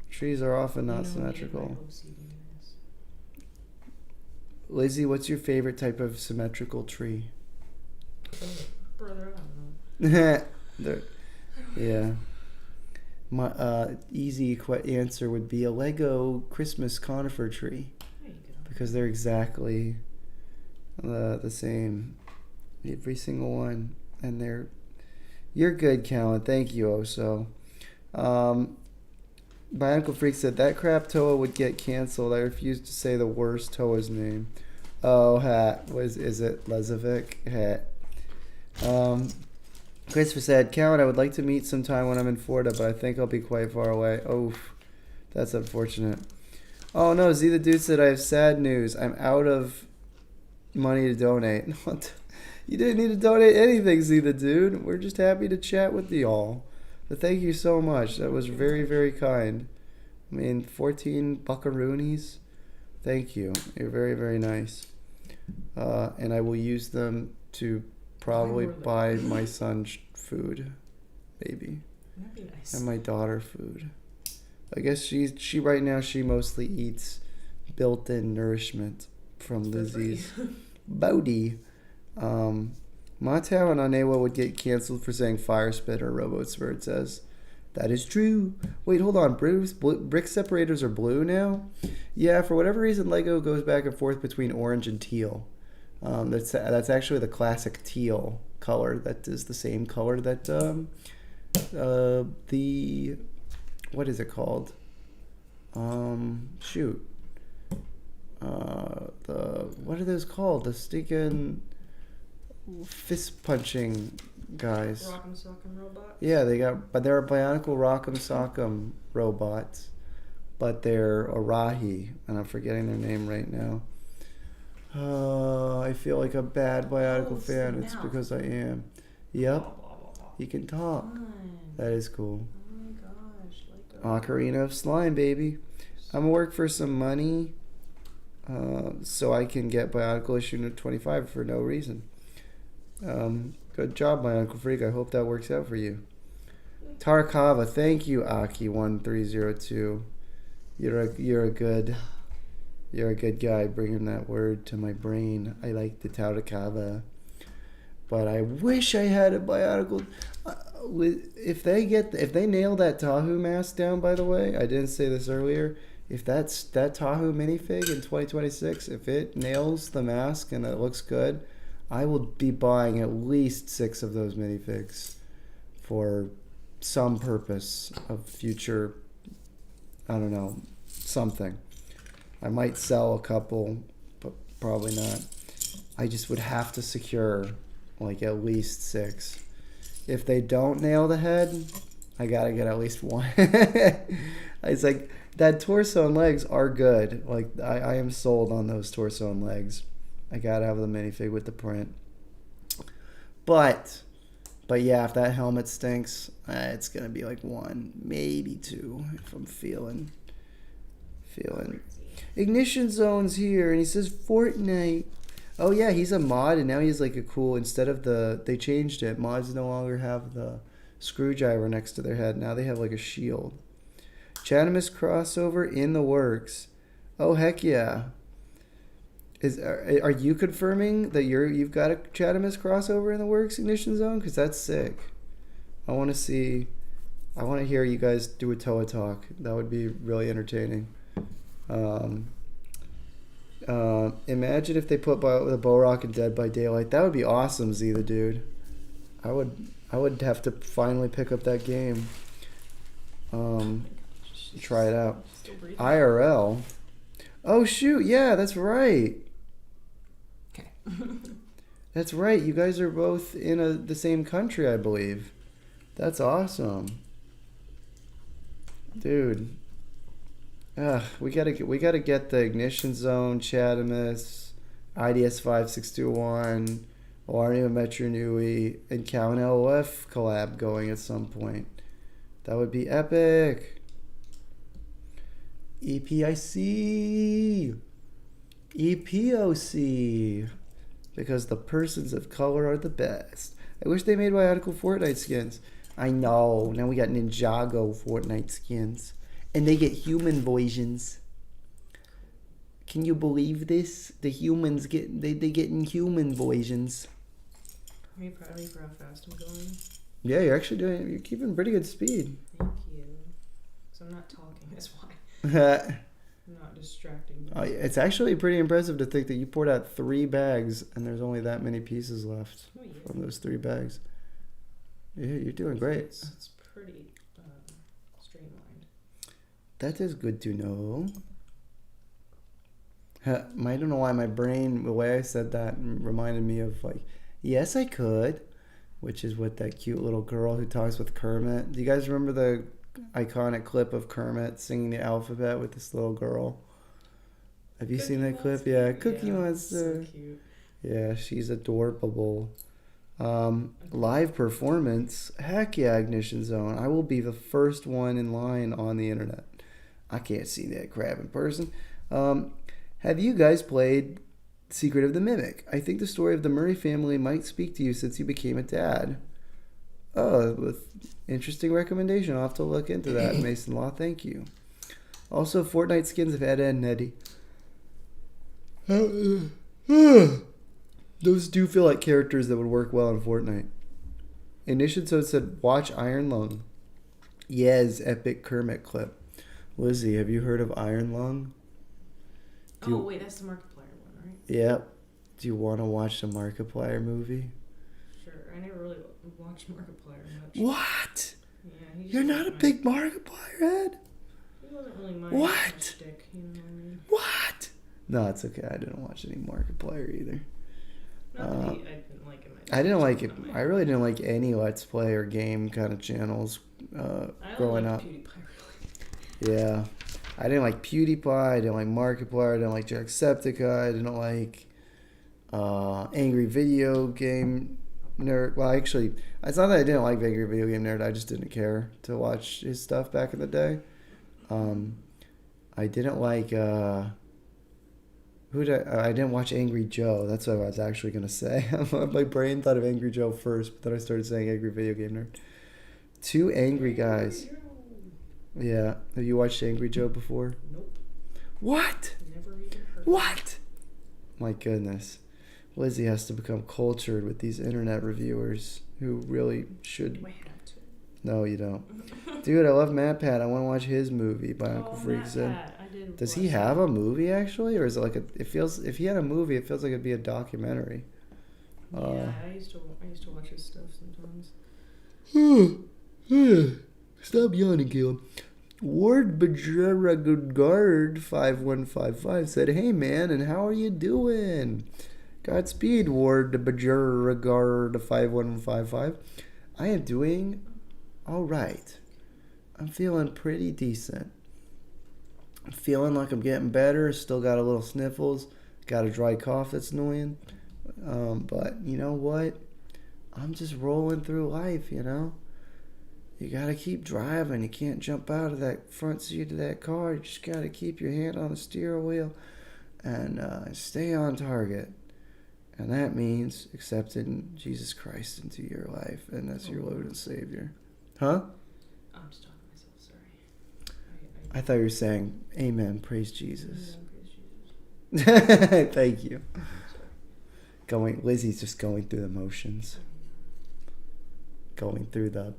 Trees are often not symmetrical. Lizzie, what's your favorite type of symmetrical tree? Brother, I don't know. Yeah. My easy answer would be a Lego Christmas conifer tree. There you go. Because they're exactly the same. Every single one. And you're good, Callan. Thank you, Oso. Bionicle Freak said, that crap Toa would get canceled. I refuse to say the worst Toa's name. Oh, is it Lezovic? Christopher said, Callan, I would like to meet sometime when I'm in Florida, but I think I'll be quite far away. Oh, that's unfortunate. Oh, no, Z the Dude said, I have sad news. I'm out of money to donate. You didn't need to donate anything, Z the Dude. We're just happy to chat with y'all. But thank you so much. That was very, very kind. I mean, 14 buckaroonies. Thank you. You're very, very nice. And I will use them to probably buy my son food, maybe. That'd be nice. And my daughter food. I guess she right now she mostly eats built-in nourishment from Lizzie's body. Matau and Anewa would get canceled for saying fire spit or RoboSpurt says. That is true. Wait, hold on. Brick separators are blue now? Yeah, for whatever reason, Lego goes back and forth between orange and teal. That's actually the classic teal color. That is the same color that what is it called? What are those called? The stinking fist punching guys. Rock'em Sock'em Robot. Yeah, but they're Bionicle Rock'em Sock'em robots, but they're Arahi, and I'm forgetting their name right now. I feel like a bad Bionicle it's fan. the It's mouth. because I am. Yep, Blah, blah, blah, blah. he can talk. Fun. That is cool. Oh my gosh, like Ocarina of Slime, baby. I'm gonna work for some money, so I can get Bionicle issue 25 for no reason. Good job, my Uncle Freak. I hope that works out for you. Tarakava, thank you, Aki1302. You're a good guy bringing that word to my brain. I like the Tarakava, but I wish I had a Bionicle. If they nail that Tahu mask down, by the way, I didn't say this earlier. If that Tahu minifig in 2026, if it nails the mask and it looks good, I will be buying at least 6 of those minifigs for some purpose of future, I don't know, something. I might sell a couple, but probably not. I just would have to secure like at least 6. If they don't nail the head, I gotta get at least 1. It's like that torso and legs are good. Like I am sold on those torso and legs. I gotta have the minifig with the print. But yeah, if that helmet stinks, it's gonna be like 1, maybe 2 if I'm feeling. Ignition Zone's here, and he says Fortnite. Oh yeah, he's a mod, and now he's like a cool. Instead of they changed it. Mods no longer have the screwdriver next to their head. Now they have like a shield. Chanimus crossover in the works. Oh heck yeah! Are you confirming that you've got a Chanimus crossover in the works, Ignition Zone? Because that's sick. I want to hear you guys do a Toa talk. That would be really entertaining. Imagine if they put the Bow Rock in Dead by Daylight. That would be awesome, Z the dude. I would have to finally pick up that game. Try it out. IRL. Oh shoot, yeah, that's right. Okay. That's right. You guys are both in the same country, I believe. That's awesome, dude. We gotta get the Ignition Zone, Chatimus, IDS 5621, Alarnia Metro Nui, and Cow and LOF collab going at some point. That would be epic. EPIC, EPOC, because the persons of color are the best. I wish they made Bionicle Fortnite skins. I know. Now we got Ninjago Fortnite skins. And they get human versions. Can you believe this? The humans they getting human versions. Are you proud of me for how fast I'm going? Yeah, you're keeping pretty good speed. Thank you. So I'm not talking, that's why. I'm not distracting. It's actually pretty impressive to think that you poured out 3 bags and there's only that many pieces left from those 3 bags. Yeah, you're doing great. It's pretty streamlined. That is good to know. I don't know why my brain, the way I said that, reminded me of like, yes, I could, which is what that cute little girl who talks with Kermit. Do you guys remember the iconic clip of Kermit singing the alphabet with this little girl? Have you seen that clip? Yeah, Cookie Monster. So cute. Yeah, she's adorable. Live performance. Heck yeah, Ignition Zone. I will be the first one in line on the internet. I can't see that crap in person. Have you guys played Secret of the Mimic? I think the story of the Murray family might speak to you since you became a dad. Oh, with interesting recommendation. I'll have to look into that, Mason Law. Thank you. Also, Fortnite skins of Ed, Ed, and Eddie. Those do feel like characters that would work well in Fortnite. Ignition Zone said, watch Iron Lung. Yes, epic Kermit clip. Lizzie, have you heard of Iron Lung? Wait, that's the Markiplier one, right? Yep. Do you want to watch the Markiplier movie? Sure. I never really watched Markiplier much. What? Yeah, You're not a big Markiplier head? He wasn't really my What? shtick, you know what I mean? What? No, it's okay. I didn't watch any Markiplier either. Not that I didn't like him I didn't like it. I really didn't like any Let's Play or game kind of channels growing up. PewDiePie, really. Yeah. I didn't like PewDiePie. I didn't like Markiplier. I didn't like Jacksepticeye. I didn't like Angry Video Game Nerd. Well, actually, it's not that I didn't like Angry Video Game Nerd. I just didn't care to watch his stuff back in the day. I didn't like... I didn't watch Angry Joe. That's what I was actually going to say. My brain thought of Angry Joe first, but then I started saying Angry Video Game Nerd. Two angry guys. Yeah. Have you watched Angry Joe before? Nope. What? Never even heard. What? My goodness. Lizzie has to become cultured with these internet reviewers who really should... Do I have to? No, you don't. Dude, I love Matt Pat. I want to watch his movie, Bionicle Freaks In. Does he have a movie actually, or is it like a? It feels if he had a movie, it feels like it'd be a documentary. Yeah, I used to watch his stuff sometimes. Stop yawning, Caleb. Ward Bajaragard 5155 said, "Hey man, and how are you doing? Godspeed, Ward Bajaragard 5155. I am doing all right. I'm feeling pretty decent. I'm feeling like I'm getting better. Still got a little sniffles. Got a dry cough that's annoying. But you know what? I'm just rolling through life, you know? You got to keep driving. You can't jump out of that front seat of that car. You just got to keep your hand on the steering wheel and stay on target. And that means accepting Jesus Christ into your life, and that's your Lord and Savior." Huh? I'm just talking to myself, sorry. I thought you were saying, "Amen, praise Jesus." Praise Jesus. Thank you. Lizzie's just going through the motions. Going through the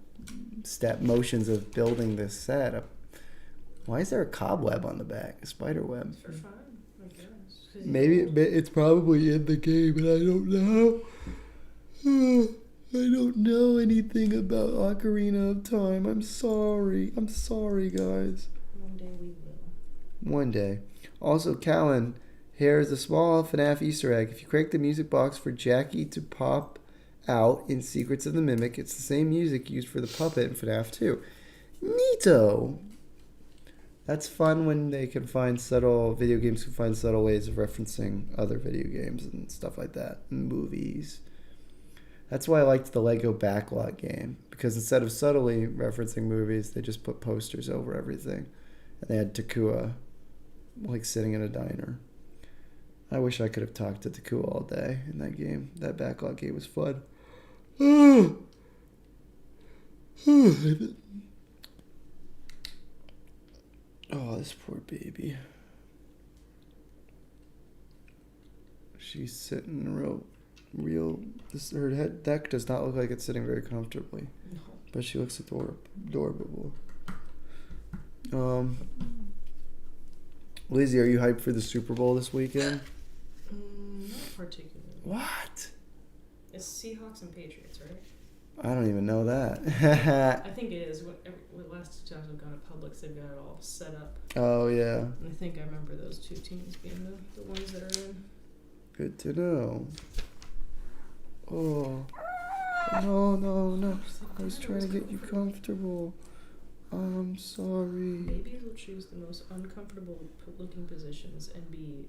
step motions of building this set. Why is there a cobweb on the back? A spider web? For fun, I guess. Maybe it's probably in the game, and I don't know. I don't know anything about Ocarina of Time. I'm sorry. I'm sorry, guys. One day we will. One day. Also, Callan, here is a small FNAF Easter egg. If you crank the music box for Jackie to pop out in Secrets of the Mimic, it's the same music used for the puppet in FNAF 2. Neato! That's fun when they can find video games can find subtle ways of referencing other video games and stuff like that, and movies. That's why I liked the Lego Backlot game, because instead of subtly referencing movies, they just put posters over everything. And they had Takua, like, sitting in a diner. I wish I could have talked to Takua all day in that game. That Backlot game was fun. Oh, this poor baby. She's sitting her head deck does not look like it's sitting very comfortably. No. But she looks adorable. Lizzie, are you hyped for the Super Bowl this weekend? Not particularly. What? It's Seahawks and Patriots, right? I don't even know that. I think it is. What last two times I've gone to Publix, they've got it all set up. Oh, yeah. And I think I remember those two teams being the ones that are in. Good to know. Oh. No. I was trying to get you comfortable. I'm sorry. Babies will choose the most uncomfortable looking positions and be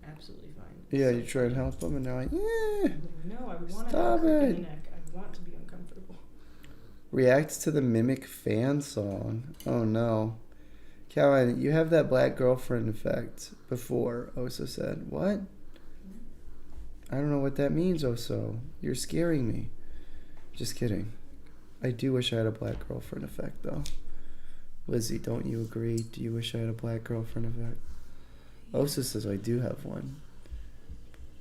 absolutely fine. Yeah, you try and help them, and they're like, yeah. No, I want to Stop have a it. in the neck. I want to be uncomfortable. Reacts to the Mimic fan song. Oh no. Caroline, you have that black girlfriend effect before, Oso said. What? I don't know what that means, Oso. You're scaring me. Just kidding. I do wish I had a black girlfriend effect, though. Lizzie, don't you agree? Do you wish I had a black girlfriend effect? Oso says I do have one.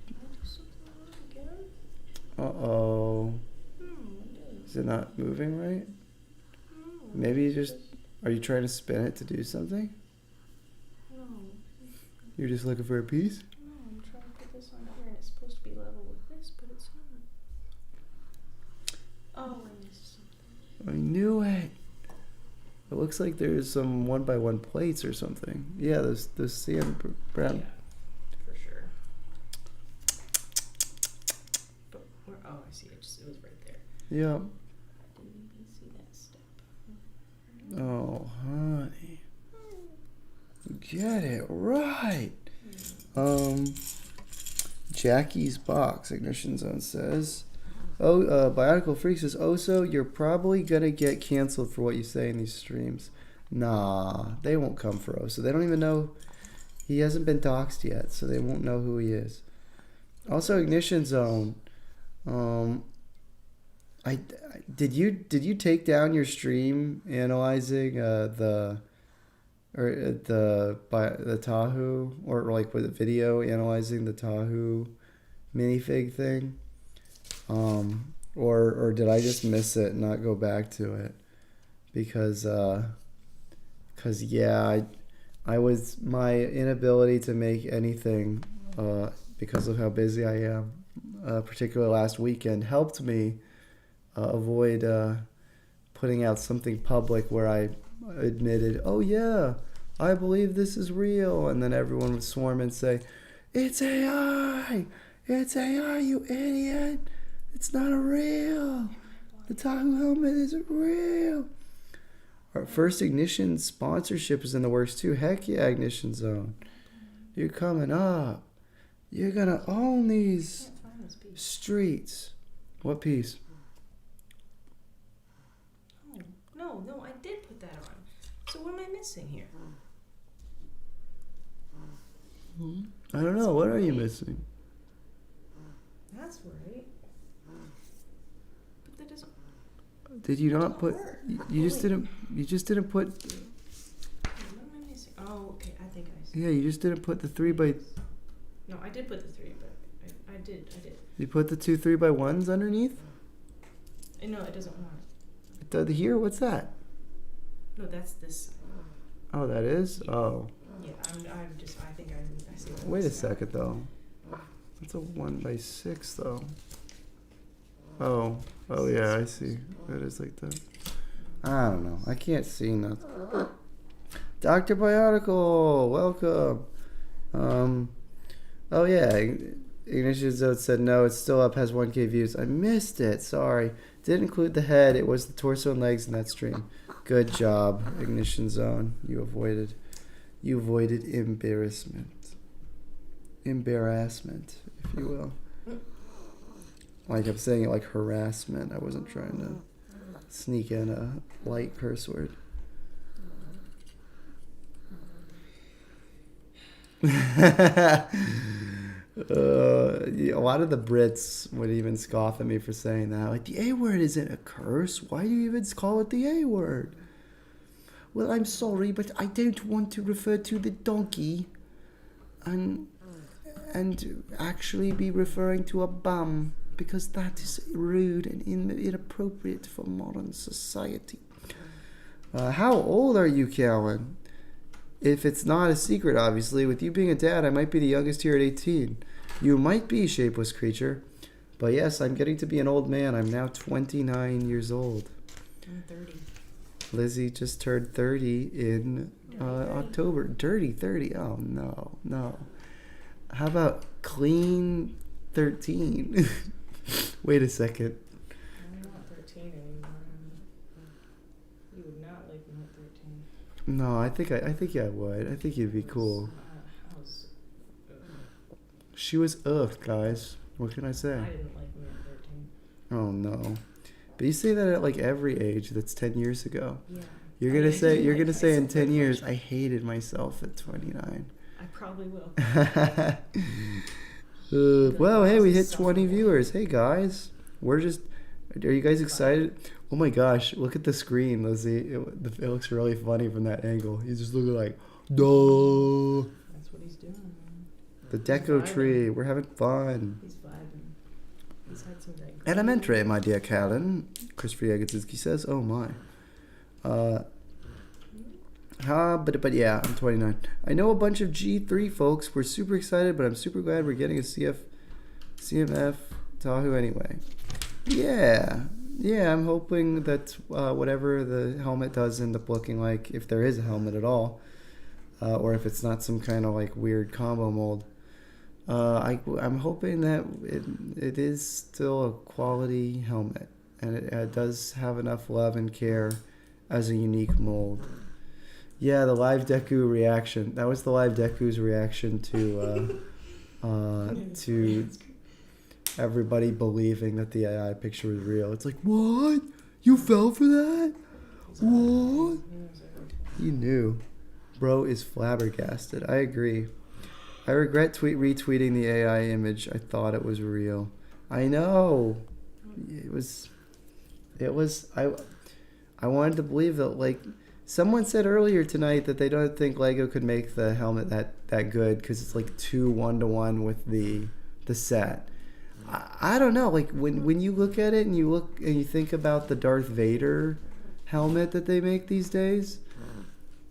Can I do something wrong again? Uh-oh. It is. Is it not moving right? No, Maybe you just... Are you trying to spin it to do something? No. You're just looking for a piece? No, I'm trying to put this on here and it's supposed to be level with this, but it's not. Oh, I missed something. I knew it. It looks like there's some 1x1 plates or something. Yeah, those sand brown. Yeah, for sure. But right there. Yep. Didn't even see that step. Oh, honey. Get it right. Jackie's Box, Ignition Zone says. Bionicle Freak says, so you're probably going to get canceled for what you say in these streams. Nah, they won't come for Oso. They don't even know. He hasn't been doxxed yet, so they won't know who he is. Also, Ignition Zone. Did you take down your stream analyzing the Tahu, or like with a video analyzing the Tahu minifig thing? Or did I just miss it and not go back to it? Because yeah, I was, my inability to make anything because of how busy I am, particularly last weekend, helped me avoid putting out something public where I admitted, oh yeah, I believe this is real, and then everyone would swarm and say, it's AI, you idiot, it's not a real, the Tahu helmet isn't real. Our first Ignition sponsorship is in the works too. Heck yeah, Ignition Zone, you're coming up, you're gonna own these streets. What piece? No, I did put that on. So what am I missing here? I don't know. What are you missing? That's right. But that doesn't. Did you not put? Work. You just didn't. You just didn't put. What am I missing? Oh, okay. I think I see. Yeah, you just didn't put the 3x. No, I did put the 3, but I did. You put the two 3x1s underneath. No, it doesn't want it. Here, what's that? No, that's this. Oh, that is. Oh. Yeah, I think I see. What Wait a second though. That's a 1x6 though. Oh yeah, I see. That is like that. I don't know. I can't see nothing. Dr. Bionicle, welcome. Oh yeah, Ignition Zone said no, it's still up, has 1K views. I missed it, sorry. Didn't include the head, it was the torso and legs in that stream. Good job, Ignition Zone. You avoided embarrassment, if you will. Like I'm saying it like harassment. I wasn't trying to sneak in a light curse word. A lot of the Brits would even scoff at me for saying that. Like, the A word isn't a curse. Why do you even call it the A word? Well, I'm sorry, but I don't want to refer to the donkey and actually be referring to a bum, because that is rude and inappropriate for modern society. How old are you, Calvin? If it's not a secret, obviously, with you being a dad, I might be the youngest here at 18. You might be, Shapeless Creature. But yes, I'm getting to be an old man. I'm now 29 years old. I'm 30. Lizzie just turned 30 in October. Dirty 30. Oh, no. How about clean 13? Wait a second. I'm not 13 anymore. You would not like me at 13. No, I think I would. I think you'd be cool. She was guys. What can I say? I didn't like me at 13. Oh no. But you say that at like every age that's 10 years ago. Yeah. You're gonna say in 10 years, I hated myself at 29. I probably will. Well, hey, we hit 20 viewers. Hey guys, are you guys excited? Oh my gosh, look at the screen, Lizzie. It looks really funny from that angle. He's just looking like, duh. That's what he's doing, man. The deco tree, we're having fun. He's vibing. He's had some great. Elementary, my dear Callan. Christopher Yagodzinski says, oh my. But yeah, I'm 29. I know a bunch of G3 folks. We're super excited, but I'm super glad we're getting a CMF Tahu anyway. Yeah, I'm hoping that whatever the helmet does end up looking like, if there is a helmet at all, or if it's not some kind of like weird combo mold, I'm hoping that it is still a quality helmet, and it does have enough love and care as a unique mold. Yeah, the live Deku reaction. That was the live Deku's reaction to everybody believing that the AI picture was real. It's like, what? You fell for that? What? You knew. Bro is flabbergasted. I agree. I regret retweeting the AI image. I thought it was real. I know. It was. I wanted to believe that. Like, someone said earlier tonight that they don't think Lego could make the helmet that good because it's like too 1-to-1 with the set. I don't know. Like when you look at it and you think about the Darth Vader helmet that they make these days.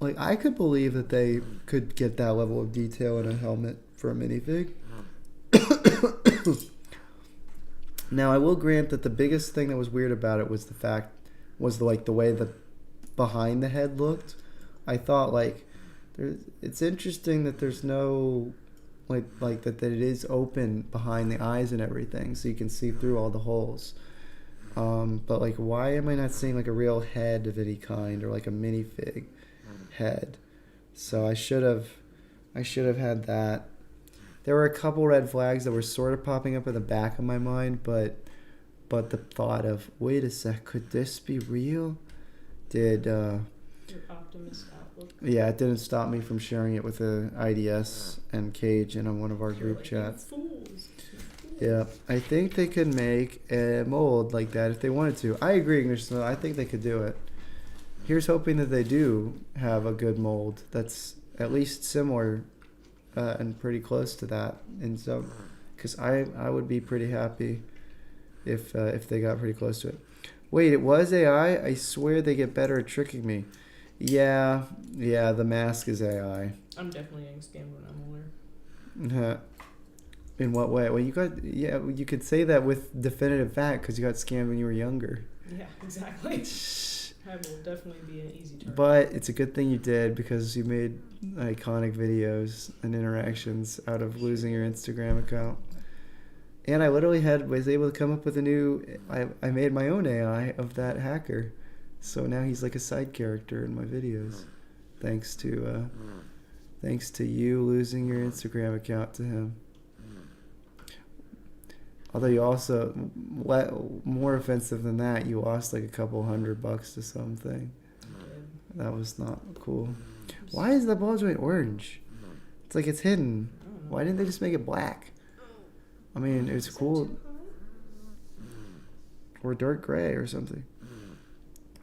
Like, I could believe that they could get that level of detail in a helmet for a minifig. Now, I will grant that the biggest thing that was weird about it was the way the behind the head looked. I thought, like, it's interesting that there's no, like that it is open behind the eyes and everything, so you can see through all the holes. But, like, why am I not seeing, like, a real head of any kind or, like, a minifig head? So I should have had that. There were a couple red flags that were sort of popping up in the back of my mind, but the thought of, wait a sec, could this be real? Did your optimist outlook? Yeah, it didn't stop me from sharing it with the IDS and Cage and on one of our You're group like, chats. Fools. Yeah, I think they could make a mold like that if they wanted to. I agree, English. I think they could do it. Here's hoping that they do have a good mold that's at least similar and pretty close to that. And so, because I would be pretty happy if they got pretty close to it. Wait, it was AI? I swear they get better at tricking me. Yeah, the mask is AI. I'm definitely getting scammed when I'm older. In what way? Well, you could say that with definitive fact because you got scammed when you were younger. Yeah, exactly. I will definitely be an easy target. But it's a good thing you did because you made iconic videos and interactions out of losing your Instagram account. And I literally was able to come up with I made my own AI of that hacker. So now he's like a side character in my videos. Thanks to you losing your Instagram account to him. Although you also, more offensive than that, you lost like a couple $100 to something. That was not cool. Why is the ball joint orange? It's like it's hidden. Why didn't they just make it black? I mean, it's cool. Or dark gray or something.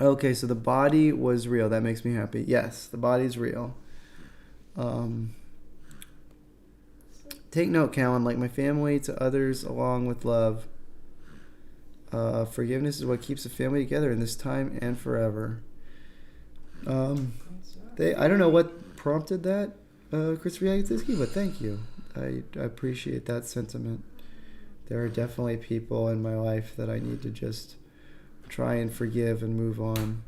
Okay, so the body was real. That makes me happy. Yes, the body's real. Take note, Callan. Like my family to others along with love. Forgiveness is what keeps a family together in this time and forever. I don't know what prompted that, Christopher Yagitzky, but thank you. I appreciate that sentiment. There are definitely people in my life that I need to just try and forgive and move on.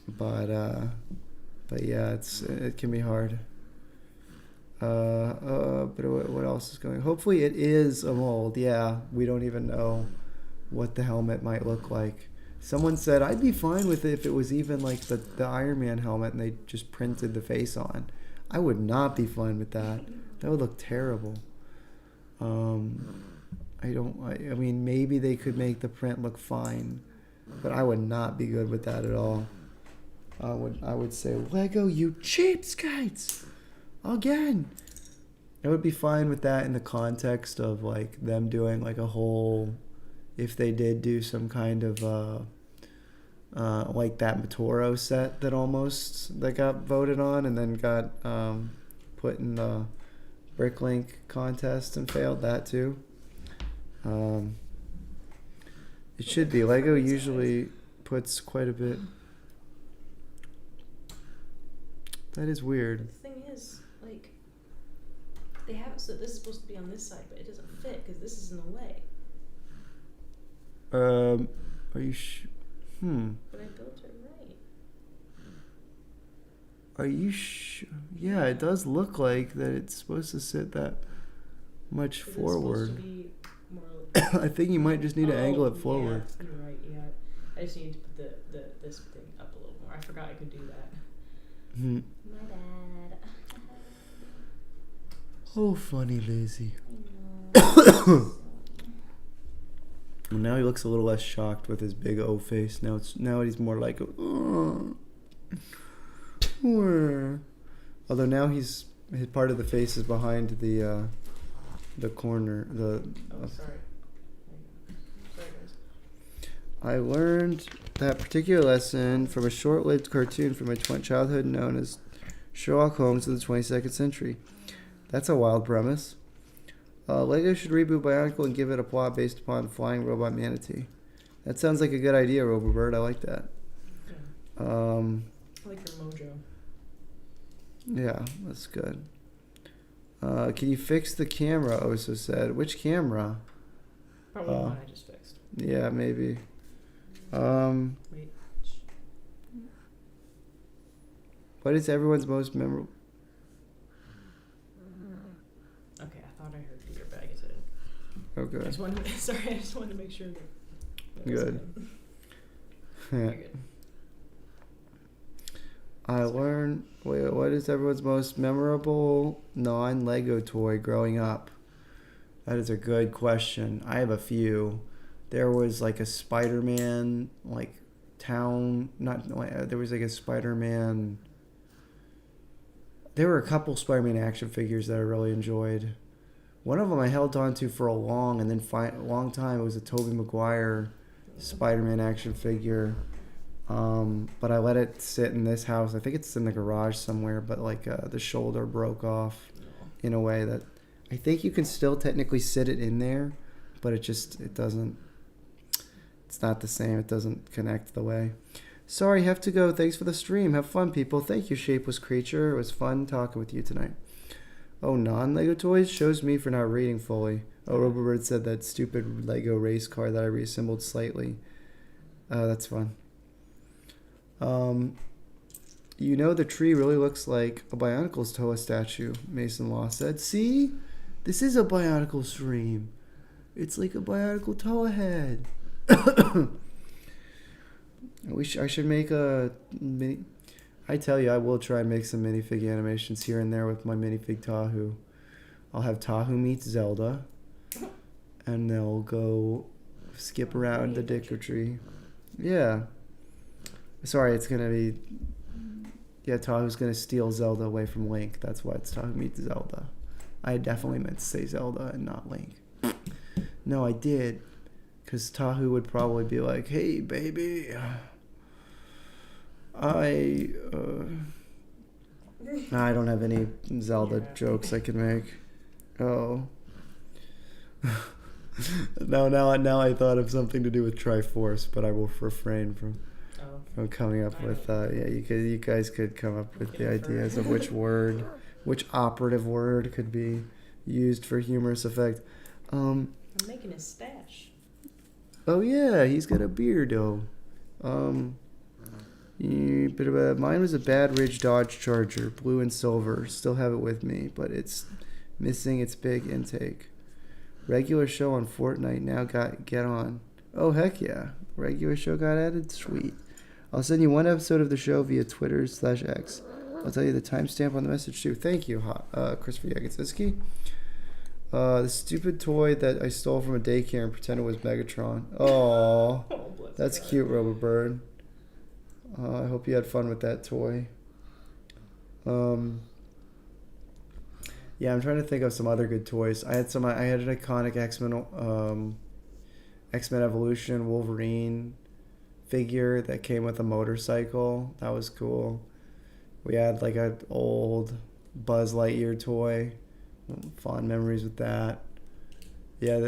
But yeah, it can be hard. But what else is going? Hopefully it is a mold. Yeah, we don't even know what the helmet might look like. Someone said I'd be fine with it if it was even like the Iron Man helmet and they just printed the face on. I would not be fine with that. That would look terrible. I mean, maybe they could make the print look fine, but I would not be good with that at all. I would say, Lego, you cheapskates! Again! I would be fine with that in the context of like them doing like a whole, if they did do some kind of like that Matoro set that got voted on and then got put in the Bricklink contest and failed that too. It should be. Lego usually puts quite a bit. That is weird. The thing is, like, they have it so this is supposed to be on this side, but it doesn't fit because this is in the way. Are you But I built it right. Are you Yeah, it does look like that it's supposed to sit that much forward. It's supposed to be more like I think you might just need to angle it forward. Yeah, you're right. Yeah, I just need to put this thing up a little more. I forgot I could do that. Hmm. My bad. Oh, funny Lizzie. I know. Well, now he looks a little less shocked with his big O face. Now he's more like, although now his part of the face is behind the corner. Oh, sorry. Sorry, guys. I learned that particular lesson from a short-lived cartoon from my childhood known as Sherlock Holmes of the 22nd century. That's a wild premise. Lego should reboot Bionicle and give it a plot based upon flying robot manatee. That sounds like a good idea, Robobird. I like that. Yeah. I like your mojo. Yeah, that's good. Can you fix the camera? Oso said. Which camera? Probably the one I just fixed. Yeah, maybe. Wait. What is everyone's most memorable? Okay, I thought I heard Peter, but I guess I didn't. Okay. I just wanted to make sure that Good. You're good. I learned. Wait, what is everyone's most memorable non-Lego toy growing up? That is a good question. I have a few. There was like a Spider-Man, like town. There was like a Spider-Man. There were a couple Spider-Man action figures that I really enjoyed. One of them I held on to for a long time. It was a Tobey Maguire Spider-Man action figure. But I let it sit in this house. I think it's in the garage somewhere, but like the shoulder broke off in a way that I think you can still technically sit it in there, but it doesn't, it's not the same. It doesn't connect the way. Sorry, have to go. Thanks for the stream. Have fun, people. Thank you, Shapeless Creature. It was fun talking with you tonight. Oh, non-Lego toys? Shows me for not reading fully. Oh, Robobird said that stupid Lego race car that I reassembled slightly. That's fun. You know the tree really looks like a Bionicle's Toa statue, Mason Law said. See? This is a Bionicle stream. It's like a Bionicle Toa head. I should make a mini... I tell you, I will try and make some minifig animations here and there with my minifig Tahu. I'll have Tahu meet Zelda, and they'll go skip around the Dicker tree. Yeah. Sorry, it's going to be... Yeah, Tahu's going to steal Zelda away from Link. That's why it's Tahu meets Zelda. I definitely meant to say Zelda and not Link. No, I did. Because Tahu would probably be like, hey, baby... I don't have any Zelda jokes I can make. Oh. Now I thought of something to do with Triforce, but I will refrain from coming up with you guys could come up with the ideas of which operative word could be used for humorous effect. I'm making a stash. Oh yeah, he's got a beard though. Mine was a Bad Ridge Dodge Charger, blue and silver. Still have it with me, but it's missing its big intake. Regular show on Fortnite now get on. Oh heck yeah, regular show got added. Sweet. I'll send you one episode of the show via Twitter/X. I'll tell you the timestamp on the message too. Thank you, Christopher Yaginski. The stupid toy that I stole from a daycare and pretended was Megatron. Oh, that's cute, Robobird. I hope you had fun with that toy. Yeah, I'm trying to think of some other good toys. I had an iconic X-Men Evolution Wolverine figure that came with a motorcycle. That was cool. We had like an old Buzz Lightyear toy. Fond memories with that. Yeah,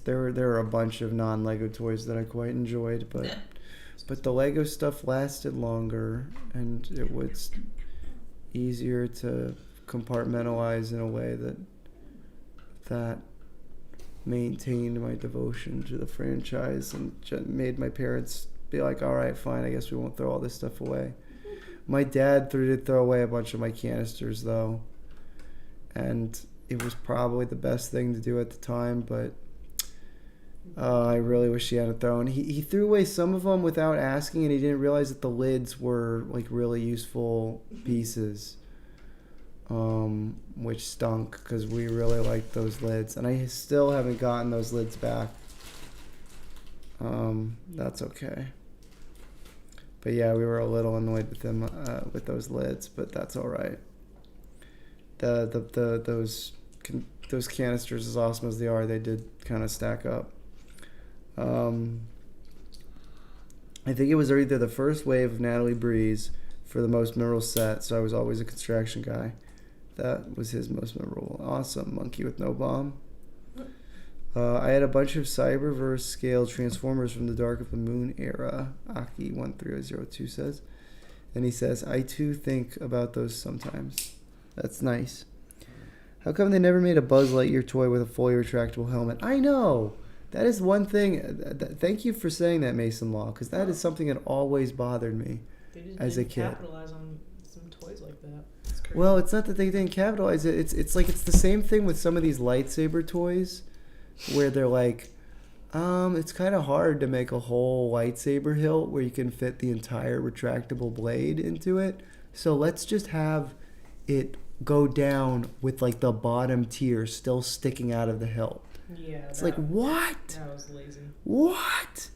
there were a bunch of non-Lego toys that I quite enjoyed, but the Lego stuff lasted longer, and it was easier to compartmentalize in a way that maintained my devotion to the franchise and made my parents be like, all right, fine, I guess we won't throw all this stuff away. My dad did throw away a bunch of my canisters though, and it was probably the best thing to do at the time, but I really wish he hadn't thrown. He threw away some of them without asking, and he didn't realize that the lids were like really useful pieces, which stunk because we really liked those lids, and I still haven't gotten those lids back. That's okay. But yeah, we were a little annoyed with them with those lids, but that's all right. Those canisters, as awesome as they are, they did kind of stack up. I think it was either the first wave of Natalie Breeze for the most memorable set, so I was always a construction guy. That was his most memorable. Awesome. Monkey with no bomb. I had a bunch of Cyberverse scale Transformers from the Dark of the Moon era, Aki13002 says. And he says, I too think about those sometimes. That's nice. How come they never made a Buzz Lightyear toy with a fully retractable helmet? I know! That is one thing. Thank you for saying that, Mason Law, because that is something that always bothered me as a kid. They just didn't capitalize on some toys like that. It's crazy. Well, it's not that they didn't capitalize it. It's like it's the same thing with some of these lightsaber toys, where they're like, it's kind of hard to make a whole lightsaber hilt where you can fit the entire retractable blade into it. So let's just have it go down with like the bottom tier still sticking out of the hilt. Yeah. It's like, what? That was lazy. What?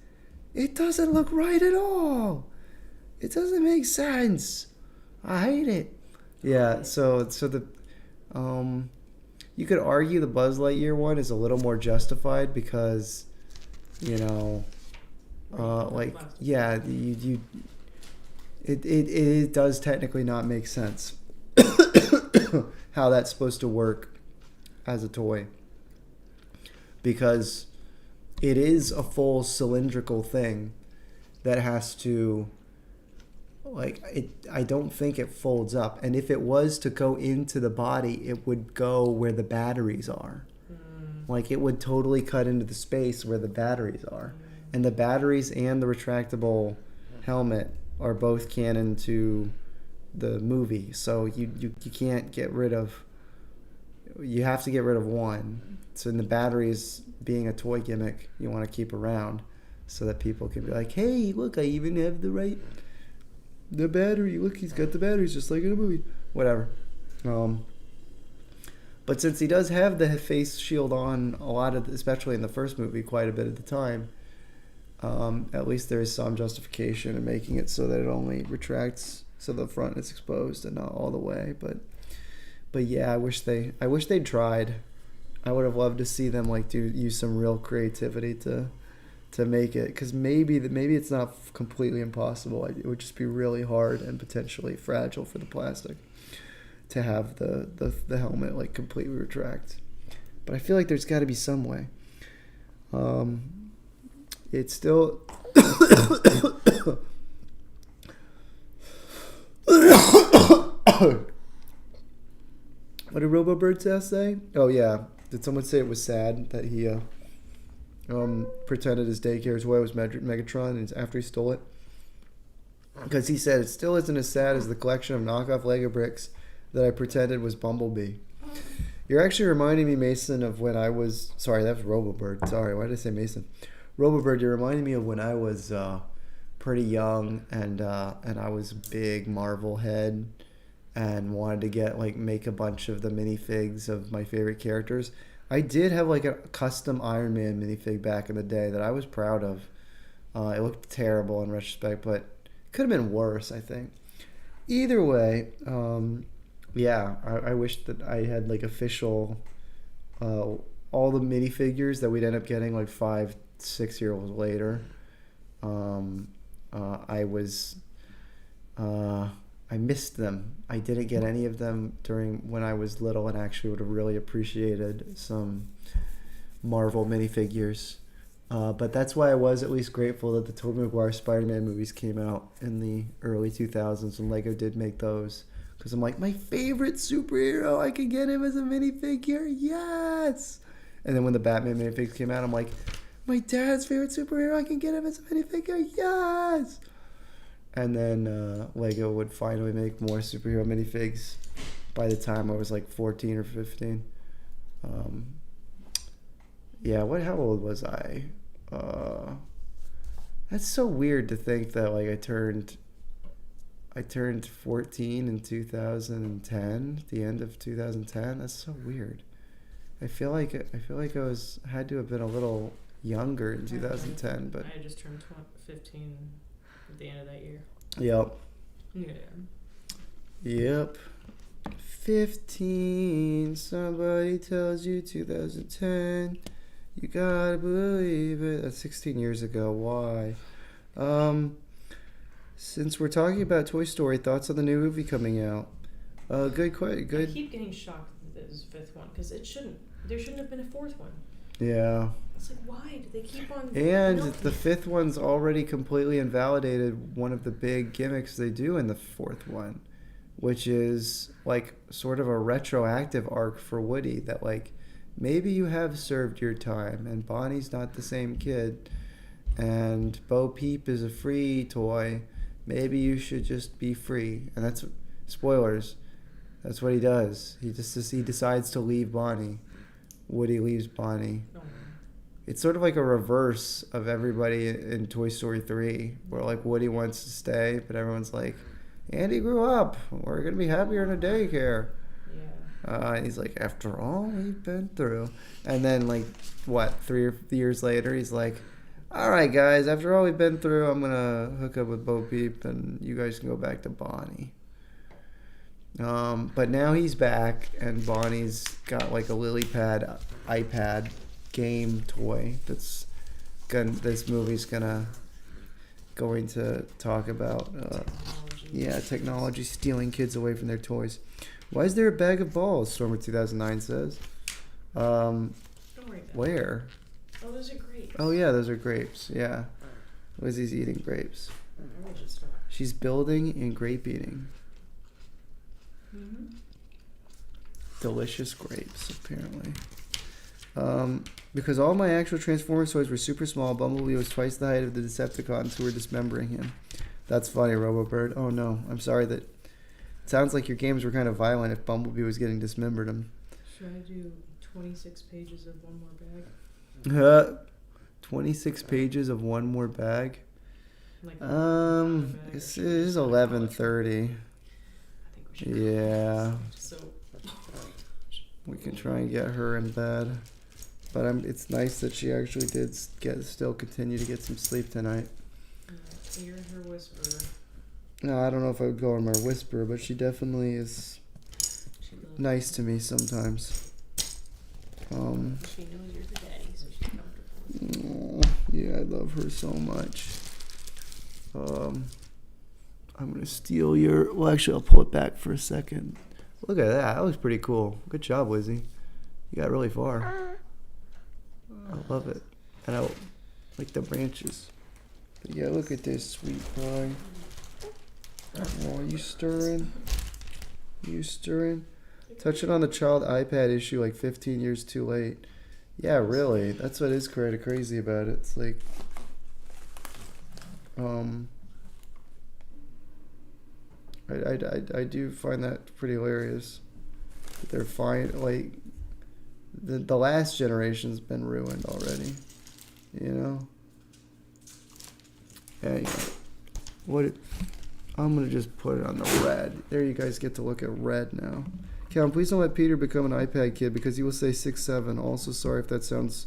It doesn't look right at all. It doesn't make sense. I hate it. Yeah, so the you could argue the Buzz Lightyear one is a little more justified because, you know, it does technically not make sense how that's supposed to work as a toy, because it is a full cylindrical thing that has to, I don't think it folds up. And if it was to go into the body, it would go where the batteries are. Like, it would totally cut into the space where the batteries are. And the batteries and the retractable helmet are both canon to the movie. So you can't get rid of... You have to get rid of one. So in the batteries being a toy gimmick, you want to keep around so that people can be like, hey, look, I even have the battery. Look, he's got the batteries just like in a movie. Whatever. But since he does have the face shield on a lot of, especially in the first movie, quite a bit of the time, at least there is some justification in making it so that it only retracts so the front is exposed and not all the way. But yeah, I wish they'd tried. I would have loved to see them use some real creativity to make it, because maybe it's not completely impossible. It would just be really hard and potentially fragile for the plastic to have the helmet completely retract. But I feel like there's got to be some way. It's still what did RoboBird say? Oh yeah, did someone say it was sad that he pretended his daycare toy was Megatron and after he stole it? Because he said it still isn't as sad as the collection of knockoff Lego bricks that I pretended was Bumblebee. You're actually reminding me, Mason, of when I was... Sorry, that was RoboBird. Sorry, why did I say Mason? RoboBird, you're reminding me of when I was pretty young and I was a big Marvel head and wanted to make a bunch of the minifigs of my favorite characters. I did have a custom Iron Man minifig back in the day that I was proud of. It looked terrible in retrospect, but it could have been worse, I think. Either way, yeah, I wish that I had official all the minifigures that we'd end up getting 5-6 years later. I missed them. I didn't get any of them during when I was little, and actually would have really appreciated some Marvel minifigures. But that's why I was at least grateful that the Tobey Maguire Spider-Man movies came out in the early 2000s when Lego did make those. Because I'm like, my favorite superhero, I can get him as a minifigure, yes! And then when the Batman minifigs came out, I'm like, my dad's favorite superhero, I can get him as a minifigure, yes! And then Lego would finally make more superhero minifigs by the time I was like 14 or 15. Yeah, how old was I? That's so weird to think that like I turned 14 in 2010, the end of 2010. That's so weird. I feel like had to have been a little younger in 2010, but I just turned 15 at the end of that year. Yep. Yeah. Yep. 15. Somebody tells you 2010. You gotta believe it. That's 16 years ago. Why? Since we're talking about Toy Story, thoughts on the new movie coming out? Good. I keep getting shocked that there's a fifth one because there shouldn't have been a fourth one. Yeah. It's like, why do they keep on? And the fifth one's already completely invalidated one of the big gimmicks they do in the fourth one, which is like sort of a retroactive arc for Woody that like maybe you have served your time and Bonnie's not the same kid and Bo Peep is a free toy. Maybe you should just be free. And that's spoilers. That's what he does. He decides to leave Bonnie. Woody leaves Bonnie. Oh. It's sort of like a reverse of everybody in Toy Story 3, where like Woody wants to stay, but everyone's like, Andy grew up. We're going to be happier in a daycare. Yeah. And he's like, after all we've been through. And then like, 3 years later, he's like, all right, guys, after all we've been through, I'm going to hook up with Bo Peep and you guys can go back to Bonnie. But now he's back and Bonnie's got like a lily pad iPad game toy this movie's going to talk about technology stealing kids away from their toys. Why is there a bag of balls? Stormer 2009 says. Don't worry about Where? it. Oh, those are grapes. Oh yeah, those are grapes. Yeah, Lizzie's eating grapes. She's building in grape eating. Mm-hmm. Delicious grapes, apparently. Because all my actual Transformers toys were super small, Bumblebee was twice the height of the Decepticons who were dismembering him. That's funny, RoboBird. Oh no, I'm sorry that... It sounds like your games were kind of violent if Bumblebee was getting dismembered him. Should I do 26 pages of one more bag? 26 pages of one more bag? Like It is 11:30. I think we should. Yeah. So... We can try and get her in bed. But it's nice that she actually did still continue to get some sleep tonight. Yeah, you're her whisperer. No, I don't know if I would go on my whisper, but she definitely is nice to me sometimes. She knows you're the daddy, so she's comfortable. Yeah, I love her so much. I'm gonna steal your... Well, actually, I'll pull it back for a second. Look at that. That looks pretty cool. Good job, Lizzie. You got really far. I love it. And I like the branches. But yeah, look at this sweet pie. Oh, you stirring? You stirring? Touching on the child iPad issue like 15 years too late. Yeah, really. That's what is kind of crazy about it. It's like... I do find that pretty hilarious. They're fine. Like the last generation's been ruined already. You know. Anyway, I'm gonna just put it on the red. There, you guys get to look at red now. Calvin, please don't let Peter become an iPad kid because he will say 6'7". Also, sorry if that sounds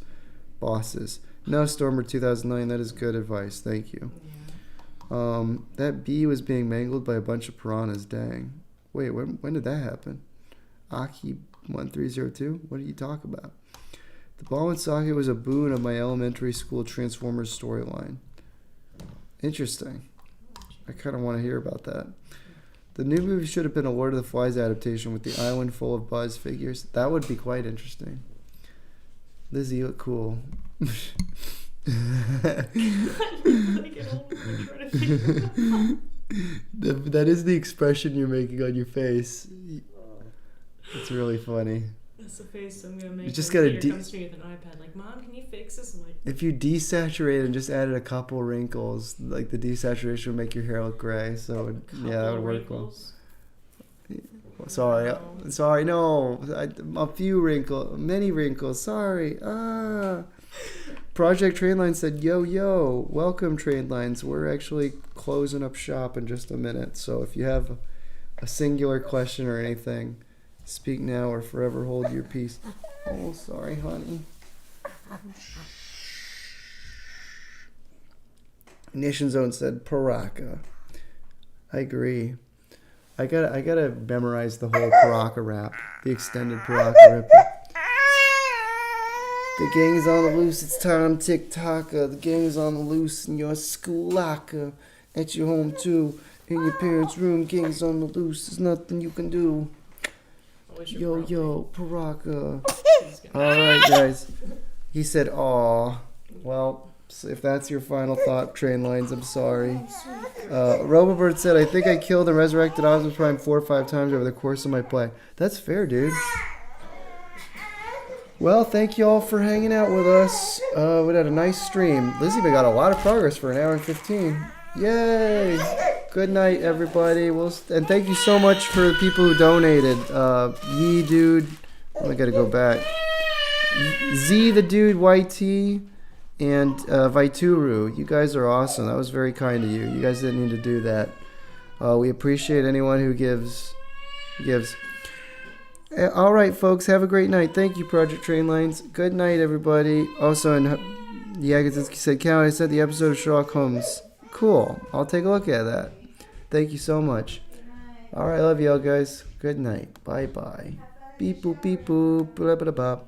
bosses. No, Stormer 2009. That is good advice. Thank you. That bee was being mangled by a bunch of piranhas. Dang. Wait, when did that happen? Aki 1302? What are you talking about? The ball and socket was a boon of my elementary school Transformers storyline. Interesting. I kind of want to hear about that. The new movie should have been a Lord of the Flies adaptation with the island full of Buzz figures. That would be quite interesting. Lizzie, you look cool. That is the expression you're making on your face. It's really funny. That's the face I'm gonna make. You just gotta Peter comes to me with an iPad, like, Mom, can you fix fixes my. If you desaturated and just added a couple wrinkles, like the desaturation would make your hair look gray. So yeah, that would work well. Sorry, no, a few wrinkles, many wrinkles. Sorry. Project Trainline said, yo, welcome Train Lines. We're actually closing up shop in just a minute. So if you have a singular question or anything, speak now or forever hold your peace. Oh, sorry, honey. Nation Zone said, Paraka. I agree. I gotta memorize the whole Paraka rap, the extended Paraka rap. The gang is on the loose, it's time tick-tocker. The gang is on the loose in your school locker. At your home too, in your parents' room. Gang's on the loose, there's nothing you can do. Yo, Paraka. Alright guys. He said, aw. Well, if that's your final thought, Train Lines, I'm sorry. Robobird said, I think I killed and resurrected Optimus Prime 4 or 5 times over the course of my play. That's fair, dude. Well, thank you all for hanging out with us. We had a nice stream. Lizzie, we got a lot of progress for an hour and 15. Yay! Good night, everybody. And thank you so much for the people who donated. Yee Dude. I gotta go back. Z the Dude, YT, and Vaituru. You guys are awesome. That was very kind of you. You guys didn't need to do that. We appreciate anyone who gives. All right, folks. Have a great night. Thank you, Project Train Lines. Good night, everybody. Also, Yagazinski said, Cal, I said the episode of Sherlock Holmes. Cool. I'll take a look at that. Thank you so much. All right, love y'all, guys. Good night. Bye-bye. Beep boop, blah, blah, blah.